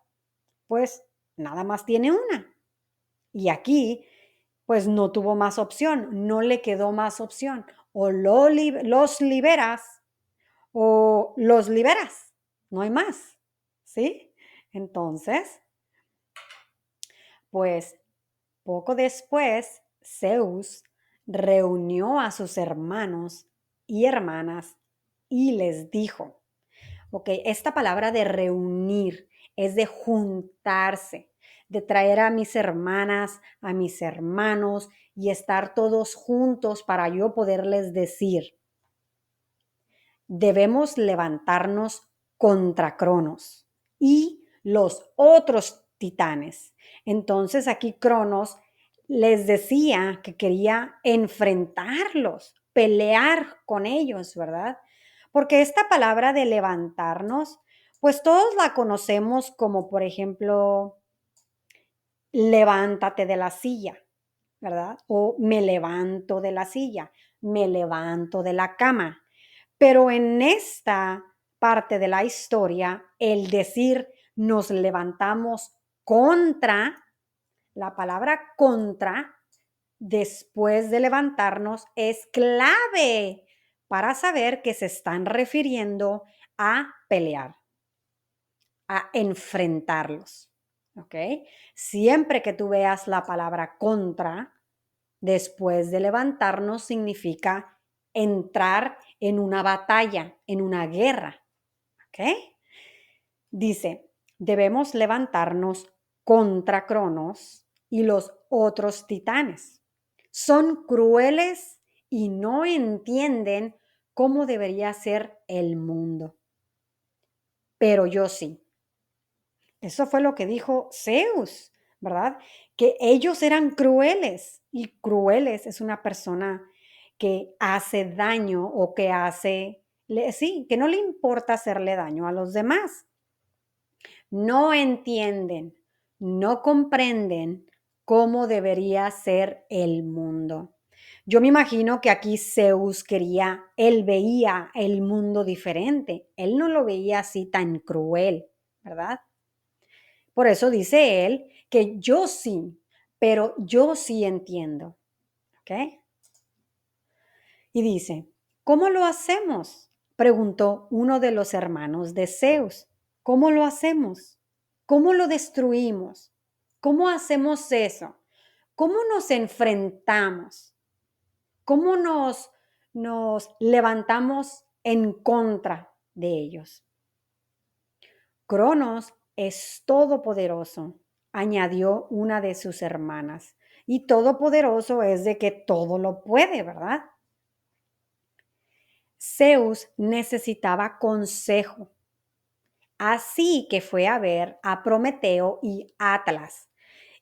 Pues nada más tiene una. Y aquí, pues no tuvo más opción, no le quedó más opción. O los liberas o los liberas. No hay más. ¿Sí? Entonces, pues poco después, Zeus reunió a sus hermanos y hermanas y les dijo, ok, esta palabra de reunir es de juntarse, de traer a mis hermanas, a mis hermanos y estar todos juntos para yo poderles decir, debemos levantarnos contra Cronos y los otros titanes. Entonces aquí Cronos les decía que quería enfrentarlos, pelear con ellos, ¿verdad? Porque esta palabra de levantarnos, pues todos la conocemos como, por ejemplo, levántate de la silla, ¿verdad? O me levanto de la silla, me levanto de la cama. Pero en esta parte de la historia, el decir nos levantamos contra, la palabra contra, después de levantarnos, es clave para saber que se están refiriendo a pelear, a enfrentarlos. ¿Ok? Siempre que tú veas la palabra contra, después de levantarnos, significa entrar en una batalla, en una guerra. ¿Ok? Dice, debemos levantarnos contra Cronos y los otros titanes. Son crueles y no entienden cómo debería ser el mundo. Pero yo sí. Eso fue lo que dijo Zeus, ¿verdad? Que ellos eran crueles y crueles es una persona que hace daño o que hace, sí, que no le importa hacerle daño a los demás. No entienden, no comprenden cómo debería ser el mundo. Yo me imagino que aquí Zeus quería, él veía el mundo diferente, él no lo veía así tan cruel, ¿verdad? Por eso dice él que yo sí, pero yo sí entiendo. ¿Ok? Y dice, ¿cómo lo hacemos? Preguntó uno de los hermanos de Zeus. ¿Cómo lo hacemos? ¿Cómo lo destruimos? ¿Cómo hacemos eso? ¿Cómo nos enfrentamos? ¿Cómo nos levantamos en contra de ellos? Cronos es todopoderoso, añadió una de sus hermanas. Y todopoderoso es de que todo lo puede, ¿verdad? Zeus necesitaba consejo, así que fue a ver a Prometeo y Atlas.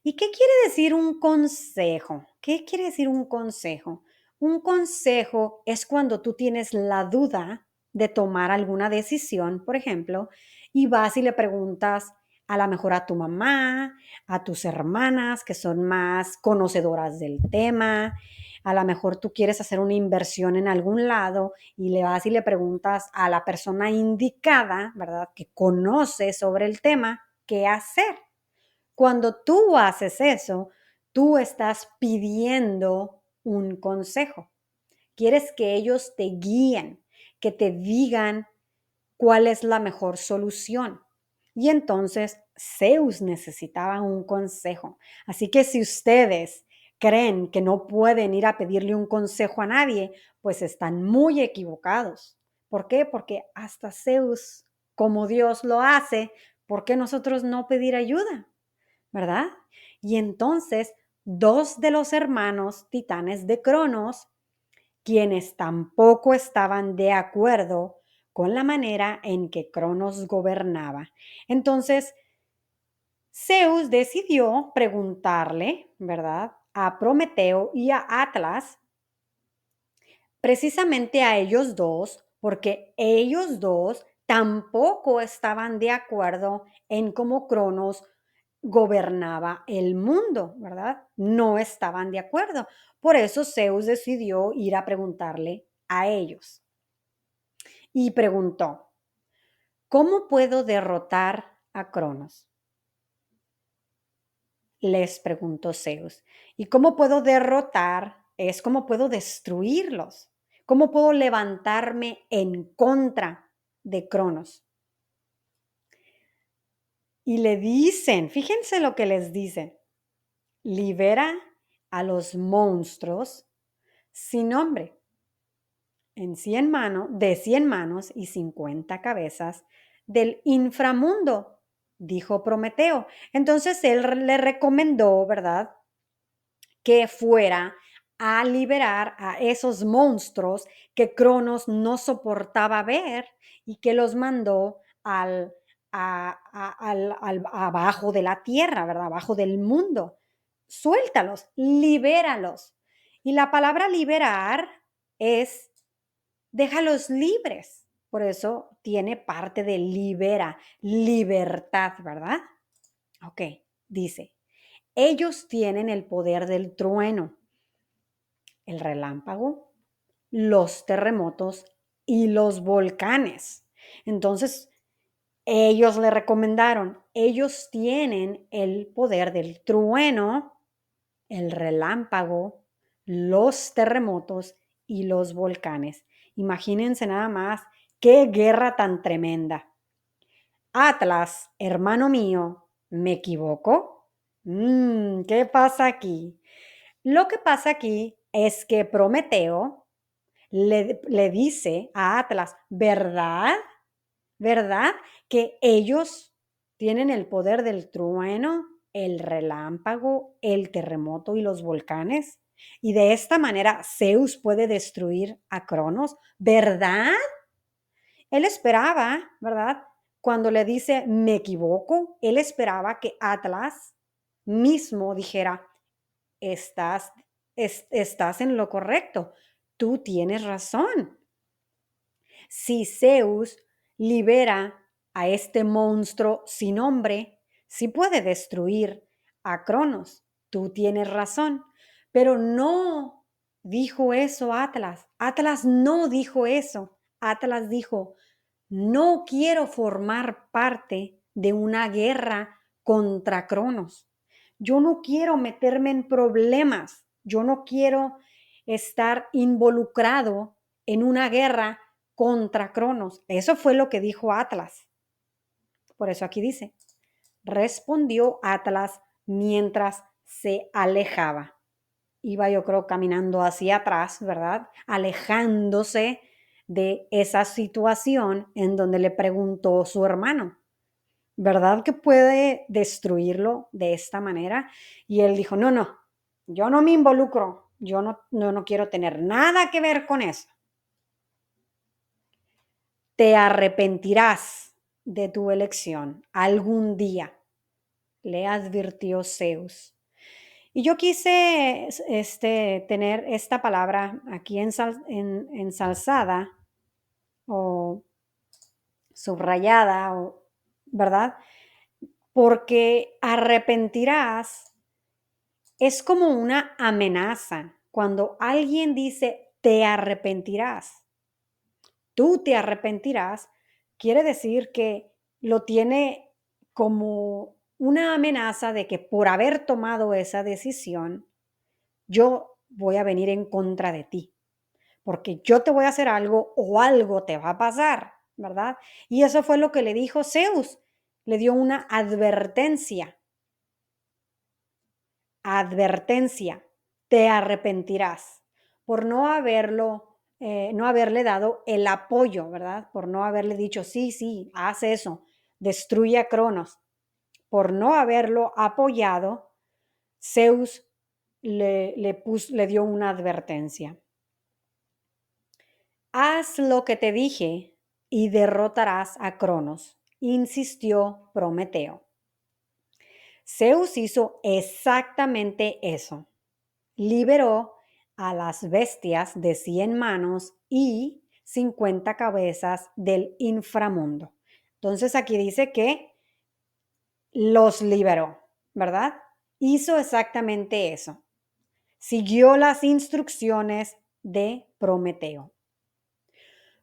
¿Y qué quiere decir un consejo? ¿Qué quiere decir un consejo? Un consejo es cuando tú tienes la duda de tomar alguna decisión, por ejemplo, y vas y le preguntas a lo mejor a tu mamá, a tus hermanas que son más conocedoras del tema, a lo mejor tú quieres hacer una inversión en algún lado y le vas y le preguntas a la persona indicada, ¿verdad? Que conoce sobre el tema, qué hacer. Cuando tú haces eso, tú estás pidiendo un consejo. Quieres que ellos te guíen, que te digan cuál es la mejor solución. Y entonces Zeus necesitaba un consejo. Así que si ustedes creen que no pueden ir a pedirle un consejo a nadie, pues están muy equivocados. ¿Por qué? Porque hasta Zeus, como Dios lo hace, ¿por qué nosotros no pedir ayuda? ¿Verdad? Y entonces, dos de los hermanos titanes de Cronos, quienes tampoco estaban de acuerdo con la manera en que Cronos gobernaba. Entonces, Zeus decidió preguntarle, ¿verdad?, a Prometeo y a Atlas, precisamente a ellos dos, porque ellos dos tampoco estaban de acuerdo en cómo Cronos gobernaba el mundo, ¿verdad? No estaban de acuerdo. Por eso Zeus decidió ir a preguntarle a ellos. Y preguntó, ¿cómo puedo derrotar a Cronos? Les preguntó Zeus. ¿Y cómo puedo derrotar? Es cómo puedo destruirlos. ¿Cómo puedo levantarme en contra de Cronos? Y le dicen, fíjense lo que les dice, libera a los monstruos sin nombre, de 100 manos y 50 cabezas del inframundo, dijo Prometeo. Entonces él le recomendó, ¿verdad?, que fuera a liberar a esos monstruos que Cronos no soportaba ver y que los mandó abajo de la tierra, ¿verdad? Abajo del mundo. Suéltalos, libéralos. Y la palabra liberar es déjalos libres. Por eso tiene parte de libera, libertad, ¿verdad? Ok, dice, ellos tienen el poder del trueno, el relámpago, los terremotos y los volcanes. Entonces, ellos le recomendaron, ellos tienen el poder del trueno, el relámpago, los terremotos y los volcanes. Imagínense nada más qué guerra tan tremenda. Atlas, hermano mío, ¿me equivoco? ¿Qué pasa aquí? Lo que pasa aquí es que Prometeo le dice a Atlas, ¿verdad? ¿Verdad? Que ellos tienen el poder del trueno, el relámpago, el terremoto y los volcanes. Y de esta manera Zeus puede destruir a Cronos, ¿verdad? Él esperaba, ¿verdad? Cuando le dice, me equivoco, él esperaba que Atlas mismo dijera, estás, estás en lo correcto, tú tienes razón. Si Zeus libera a este monstruo sin nombre, sí puede destruir a Cronos. Tú tienes razón. Pero no dijo eso Atlas. Atlas no dijo eso. Atlas dijo, no quiero formar parte de una guerra contra Cronos. Yo no quiero meterme en problemas. Yo no quiero estar involucrado en una guerra contra Cronos. Eso fue lo que dijo Atlas. Por eso aquí dice, respondió Atlas mientras se alejaba. Iba yo creo caminando hacia atrás, ¿verdad? Alejándose de esa situación en donde le preguntó su hermano, ¿verdad que puede destruirlo de esta manera? Y él dijo, no, no, yo no me involucro, yo no quiero tener nada que ver con eso. Te arrepentirás de tu elección algún día, le advirtió Zeus. Y yo quise tener esta palabra aquí ensalzada o subrayada, ¿verdad? Porque arrepentirás es como una amenaza. Cuando alguien dice te arrepentirás, tú te arrepentirás, quiere decir que lo tiene como una amenaza de que por haber tomado esa decisión, yo voy a venir en contra de ti, porque yo te voy a hacer algo o algo te va a pasar, ¿verdad? Y eso fue lo que le dijo Zeus. Le dio una advertencia. Advertencia, te arrepentirás por no haberle dado el apoyo, ¿verdad? Por no haberle dicho, sí, sí, haz eso, destruye a Cronos. Por no haberlo apoyado, Zeus le dio una advertencia. Haz lo que te dije y derrotarás a Cronos, insistió Prometeo. Zeus hizo exactamente eso. Liberó a las bestias de 100 manos y 50 cabezas del inframundo. Entonces aquí dice que los liberó, ¿verdad? Hizo exactamente eso. Siguió las instrucciones de Prometeo.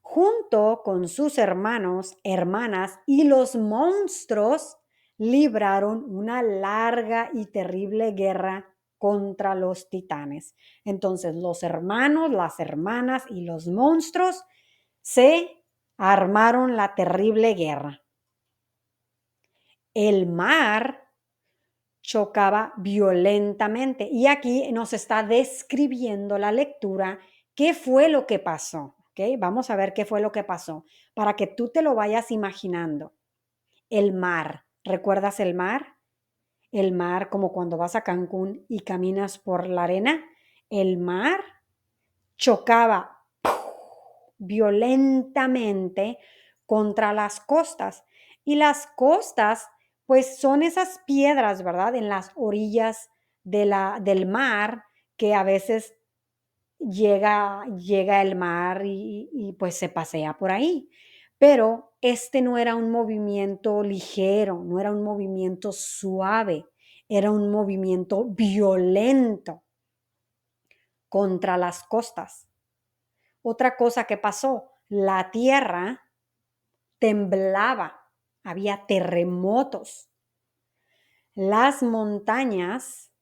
Junto con sus hermanos, hermanas y los monstruos, libraron una larga y terrible guerra contra los titanes. Entonces los hermanos, las hermanas y los monstruos se armaron la terrible guerra. El mar chocaba violentamente y aquí nos está describiendo la lectura qué fue lo que pasó. ¿Okay? Vamos a ver qué fue lo que pasó para que tú te lo vayas imaginando. El mar, ¿recuerdas el mar? El mar como cuando vas a Cancún y caminas por la arena. El mar chocaba violentamente contra las costas y las costas pues son esas piedras, ¿verdad? En las orillas del mar que a veces llega el mar y pues se pasea por ahí. Pero este no era un movimiento ligero, no era un movimiento suave, era un movimiento violento contra las costas. Otra cosa que pasó, la tierra temblaba, había terremotos. Las montañas,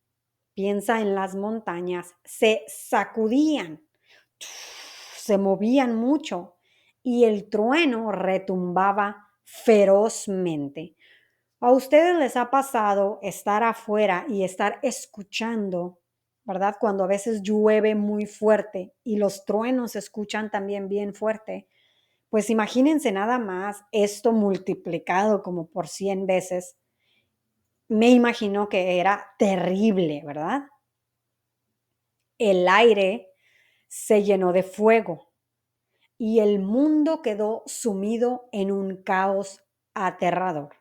piensa en las montañas, se sacudían, se movían mucho y el trueno retumbaba ferozmente. ¿A ustedes les ha pasado estar afuera y estar escuchando, verdad? Cuando a veces llueve muy fuerte y los truenos se escuchan también bien fuerte. Pues imagínense nada más esto multiplicado como por 100 veces. Me imagino que era terrible, ¿verdad? El aire se llenó de fuego y el mundo quedó sumido en un caos aterrador.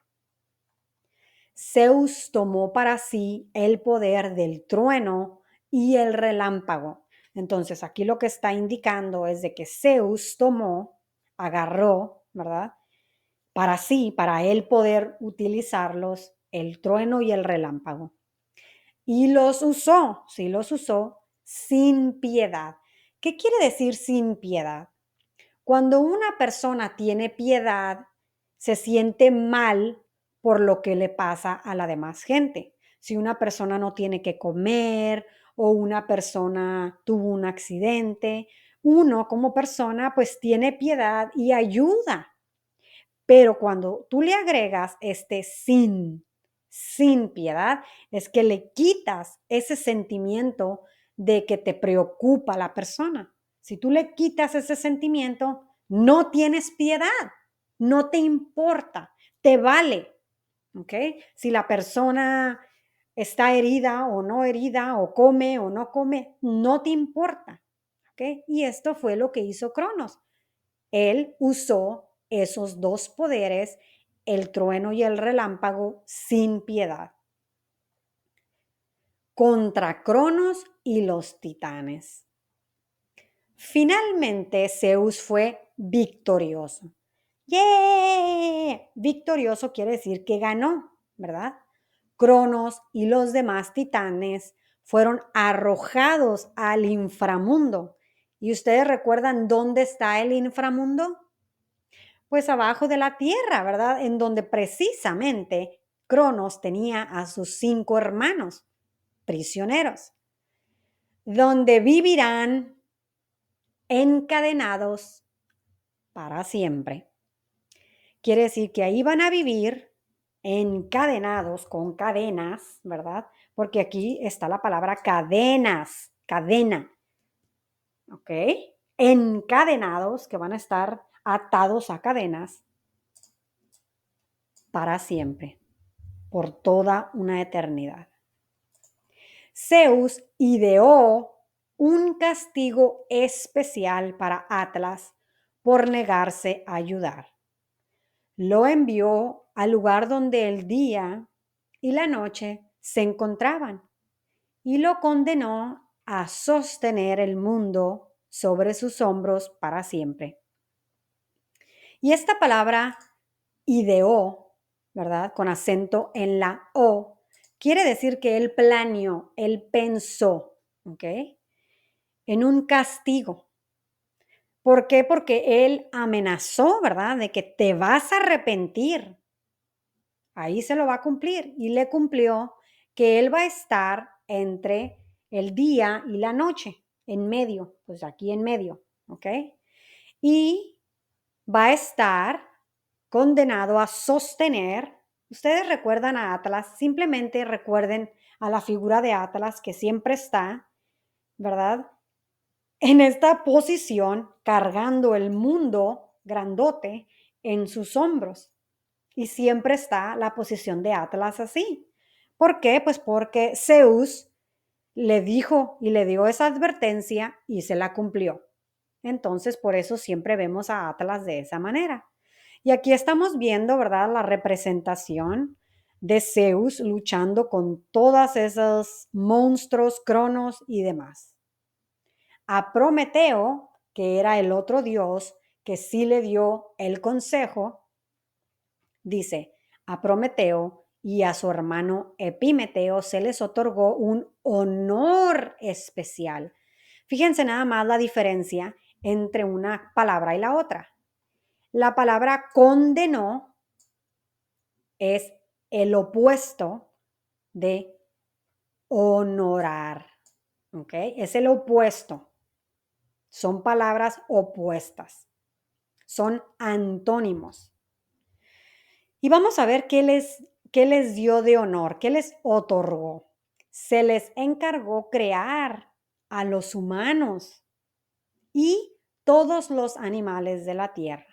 Zeus tomó para sí el poder del trueno y el relámpago. Entonces aquí lo que está indicando es de que Zeus agarró, ¿verdad? Para sí, para él poder utilizarlos, el trueno y el relámpago. Y sí los usó sin piedad. ¿Qué quiere decir sin piedad? Cuando una persona tiene piedad, se siente mal por lo que le pasa a la demás gente. Si una persona no tiene que comer o una persona tuvo un accidente, uno como persona pues tiene piedad y ayuda. Pero cuando tú le agregas sin piedad, es que le quitas ese sentimiento de que te preocupa la persona. Si tú le quitas ese sentimiento, no tienes piedad, no te importa, te vale, ¿ok? Si la persona está herida o come o no come, no te importa, ¿ok? Y esto fue lo que hizo Cronos. Él usó esos dos poderes, el trueno y el relámpago, sin piedad, contra Cronos y los titanes. Finalmente, Zeus fue victorioso. ¡Yeah! Victorioso quiere decir que ganó, ¿verdad? Cronos y los demás titanes fueron arrojados al inframundo. ¿Y ustedes recuerdan dónde está el inframundo? Pues abajo de la tierra, ¿verdad? En donde precisamente Cronos tenía a sus 5 hermanos prisioneros. donde vivirán encadenados para siempre. Quiere decir que ahí van a vivir encadenados con cadenas, ¿verdad? Porque aquí está la palabra cadenas, cadena, ¿ok? Encadenados, que van a estar atados a cadenas para siempre, por toda una eternidad. Zeus ideó un castigo especial para Atlas por negarse a ayudar. Lo envió al lugar donde el día y la noche se encontraban y lo condenó a sostener el mundo sobre sus hombros para siempre. Y esta palabra ideó, ¿verdad? Con acento en la O, quiere decir que él planeó, él pensó, ¿ok? En un castigo. ¿Por qué? Porque él amenazó, ¿verdad? De que te vas a arrepentir. Ahí se lo va a cumplir y le cumplió que él va a estar entre el día y la noche, en medio, pues aquí en medio, ¿ok? Y va a estar condenado a sostener. Ustedes recuerdan a Atlas, simplemente recuerden a la figura de Atlas que siempre está, ¿verdad? En esta posición, cargando el mundo grandote en sus hombros. Y siempre está la posición de Atlas así. ¿Por qué? Pues porque Zeus le dijo y le dio esa advertencia y se la cumplió. Entonces, por eso siempre vemos a Atlas de esa manera. Y aquí estamos viendo, ¿verdad?, la representación de Zeus luchando con todos esos monstruos, Cronos y demás. A Prometeo, que era el otro dios que sí le dio el consejo, dice, a Prometeo y a su hermano Epimeteo se les otorgó un honor especial. Fíjense nada más la diferencia entre una palabra y la otra. La palabra condenó es el opuesto de honorar, ¿ok? Es el opuesto. Son palabras opuestas. Son antónimos. Y vamos a ver qué les dio de honor, qué les otorgó. Se les encargó crear a los humanos y todos los animales de la tierra.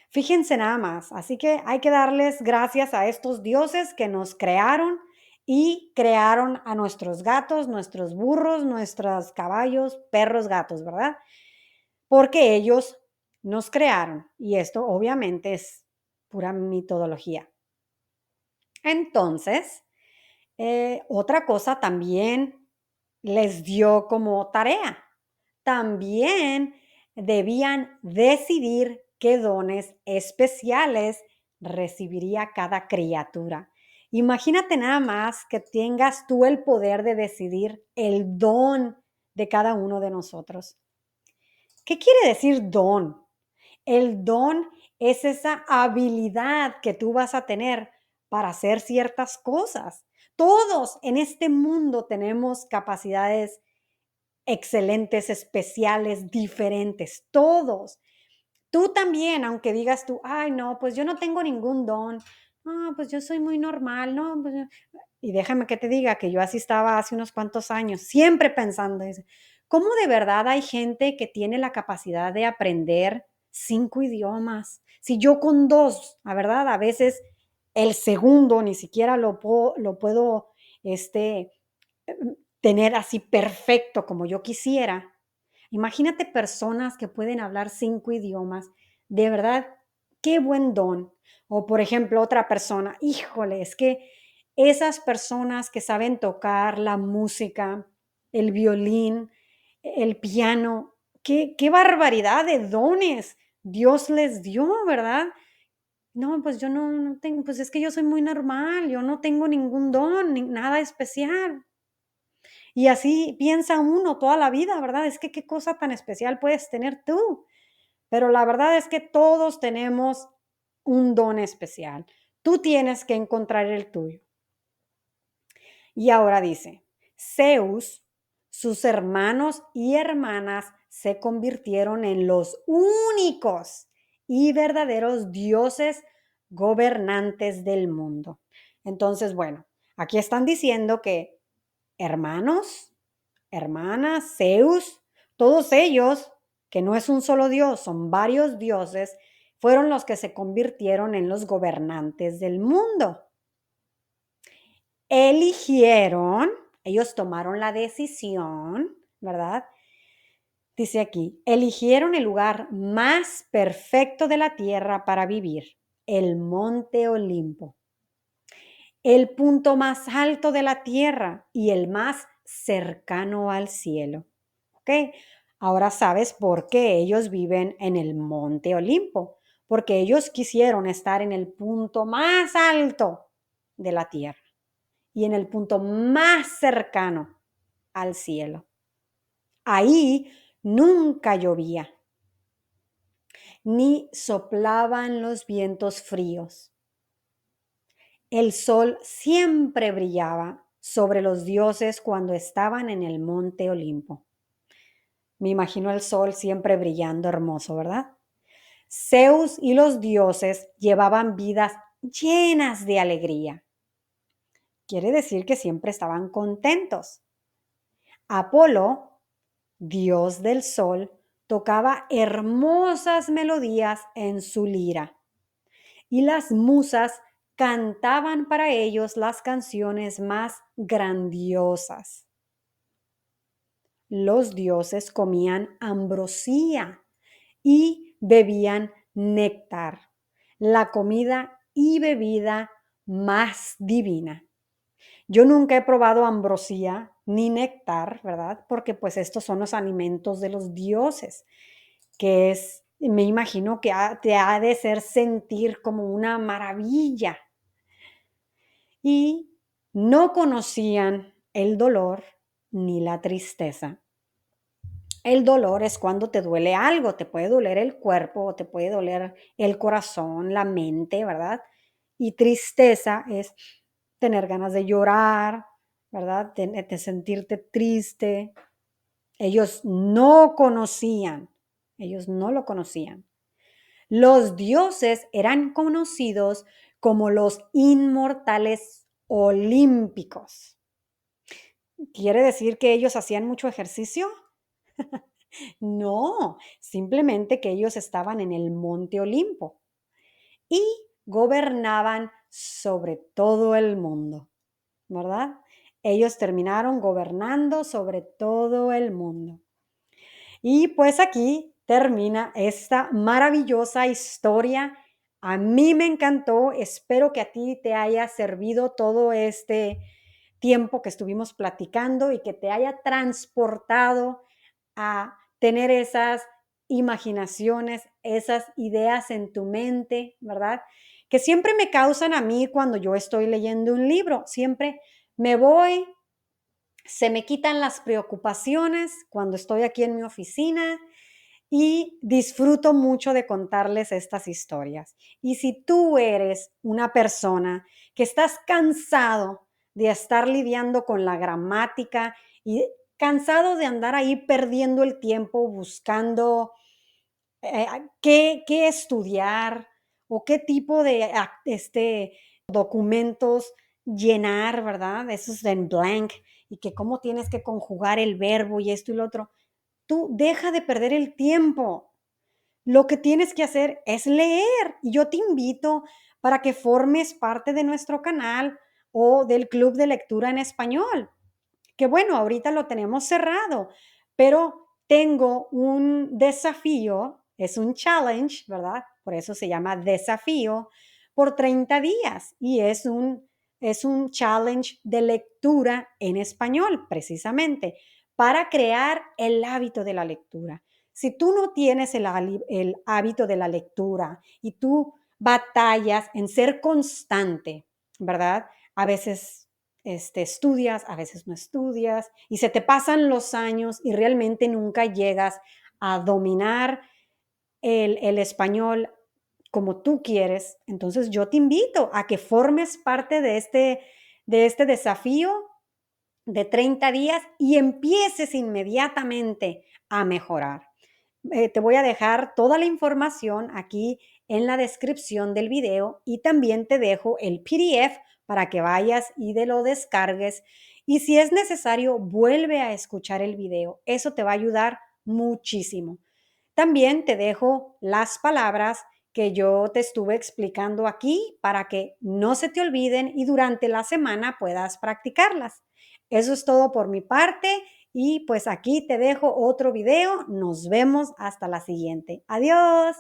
Fíjense nada más, así que hay que darles gracias a estos dioses que nos crearon y crearon a nuestros gatos, nuestros burros, nuestros caballos, perros, gatos, ¿verdad? Porque ellos nos crearon y esto obviamente es pura mitología. Entonces, otra cosa también les dio como tarea. También debían decidir qué dones especiales recibiría cada criatura. Imagínate nada más que tengas tú el poder de decidir el don de cada uno de nosotros. ¿Qué quiere decir don? El don es esa habilidad que tú vas a tener para hacer ciertas cosas. Todos en este mundo tenemos capacidades excelentes, especiales, diferentes, todos. Tú también, aunque digas tú, ay, no, pues yo no tengo ningún don, no, pues yo soy muy normal, no, pues y déjame que te diga que yo así estaba hace unos cuantos años, siempre pensando, ¿cómo de verdad hay gente que tiene la capacidad de aprender 5 idiomas? Si yo con 2, la verdad, a veces el segundo ni siquiera lo puedo, tener así perfecto como yo quisiera. Imagínate personas que pueden hablar 5 idiomas. De verdad, qué buen don. O por ejemplo, otra persona, híjole, es que esas personas que saben tocar la música, el violín, el piano, qué barbaridad de dones Dios les dio, ¿verdad? No, pues yo no tengo, pues es que yo soy muy normal, yo no tengo ningún don, nada especial. Y así piensa uno toda la vida, ¿verdad? Es que qué cosa tan especial puedes tener tú. Pero la verdad es que todos tenemos un don especial. Tú tienes que encontrar el tuyo. Y ahora dice, Zeus sus hermanos y hermanas se convirtieron en los únicos y verdaderos dioses gobernantes del mundo. Entonces, bueno, aquí están diciendo que hermanos, hermanas, Zeus, todos ellos, que no es un solo dios, son varios dioses, fueron los que se convirtieron en los gobernantes del mundo. Eligieron, ellos tomaron la decisión, ¿verdad? Dice aquí, eligieron el lugar más perfecto de la tierra para vivir, el Monte Olimpo, el punto más alto de la tierra y el más cercano al cielo. ¿Ok? Ahora sabes por qué ellos viven en el Monte Olimpo, porque ellos quisieron estar en el punto más alto de la tierra y en el punto más cercano al cielo. Ahí nunca llovía, ni soplaban los vientos fríos. El sol siempre brillaba sobre los dioses cuando estaban en el Monte Olimpo. Me imagino el sol siempre brillando hermoso, ¿verdad? Zeus y los dioses llevaban vidas llenas de alegría. Quiere decir que siempre estaban contentos. Apolo, dios del sol, tocaba hermosas melodías en su lira y las musas cantaban para ellos las canciones más grandiosas. Los dioses comían ambrosía y bebían néctar, la comida y bebida más divina. Yo nunca he probado ambrosía ni néctar, ¿verdad? Porque pues estos son los alimentos de los dioses, que es, me imagino que te ha de ser sentir como una maravilla. Y no conocían el dolor ni la tristeza. El dolor es cuando te duele algo, te puede doler el cuerpo, te puede doler el corazón, la mente, ¿verdad? Y tristeza es tener ganas de llorar, ¿verdad? De sentirte triste. Ellos no conocían, ellos no lo conocían. Los dioses eran conocidos como los inmortales olímpicos. ¿Quiere decir que ellos hacían mucho ejercicio? No, simplemente que ellos estaban en el Monte Olimpo y gobernaban sobre todo el mundo, ¿verdad? Ellos terminaron gobernando sobre todo el mundo. Y pues aquí termina esta maravillosa historia. A mí me encantó, espero que a ti te haya servido todo este tiempo que estuvimos platicando y que te haya transportado a tener esas imaginaciones, esas ideas en tu mente, ¿verdad? Que siempre me causan a mí cuando yo estoy leyendo un libro. Siempre me voy, se me quitan las preocupaciones cuando estoy aquí en mi oficina y disfruto mucho de contarles estas historias. Y si tú eres una persona que estás cansado de estar lidiando con la gramática y cansado de andar ahí perdiendo el tiempo buscando qué estudiar o qué tipo de documentos llenar, ¿verdad? Esos en blank y que cómo tienes que conjugar el verbo y esto y lo otro. Tú deja de perder el tiempo. Lo que tienes que hacer es leer. Y yo te invito para que formes parte de nuestro canal o del club de lectura en español. Que bueno, ahorita lo tenemos cerrado, pero tengo un desafío, es un challenge, ¿verdad? Por eso se llama desafío por 30 días y es un challenge de lectura en español, precisamente, para crear el hábito de la lectura. Si tú no tienes el hábito de la lectura y tú batallas en ser constante, ¿verdad? A veces estudias, a veces no estudias y se te pasan los años y realmente nunca llegas a dominar el español como tú quieres. Entonces yo te invito a que formes parte de este desafío de 30 días y empieces inmediatamente a mejorar. Te voy a dejar toda la información aquí en la descripción del video y también te dejo el PDF para que vayas y te lo descargues. Y si es necesario, vuelve a escuchar el video. Eso te va a ayudar muchísimo. También te dejo las palabras que yo te estuve explicando aquí para que no se te olviden y durante la semana puedas practicarlas. Eso es todo por mi parte y pues aquí te dejo otro video. Nos vemos hasta la siguiente. Adiós.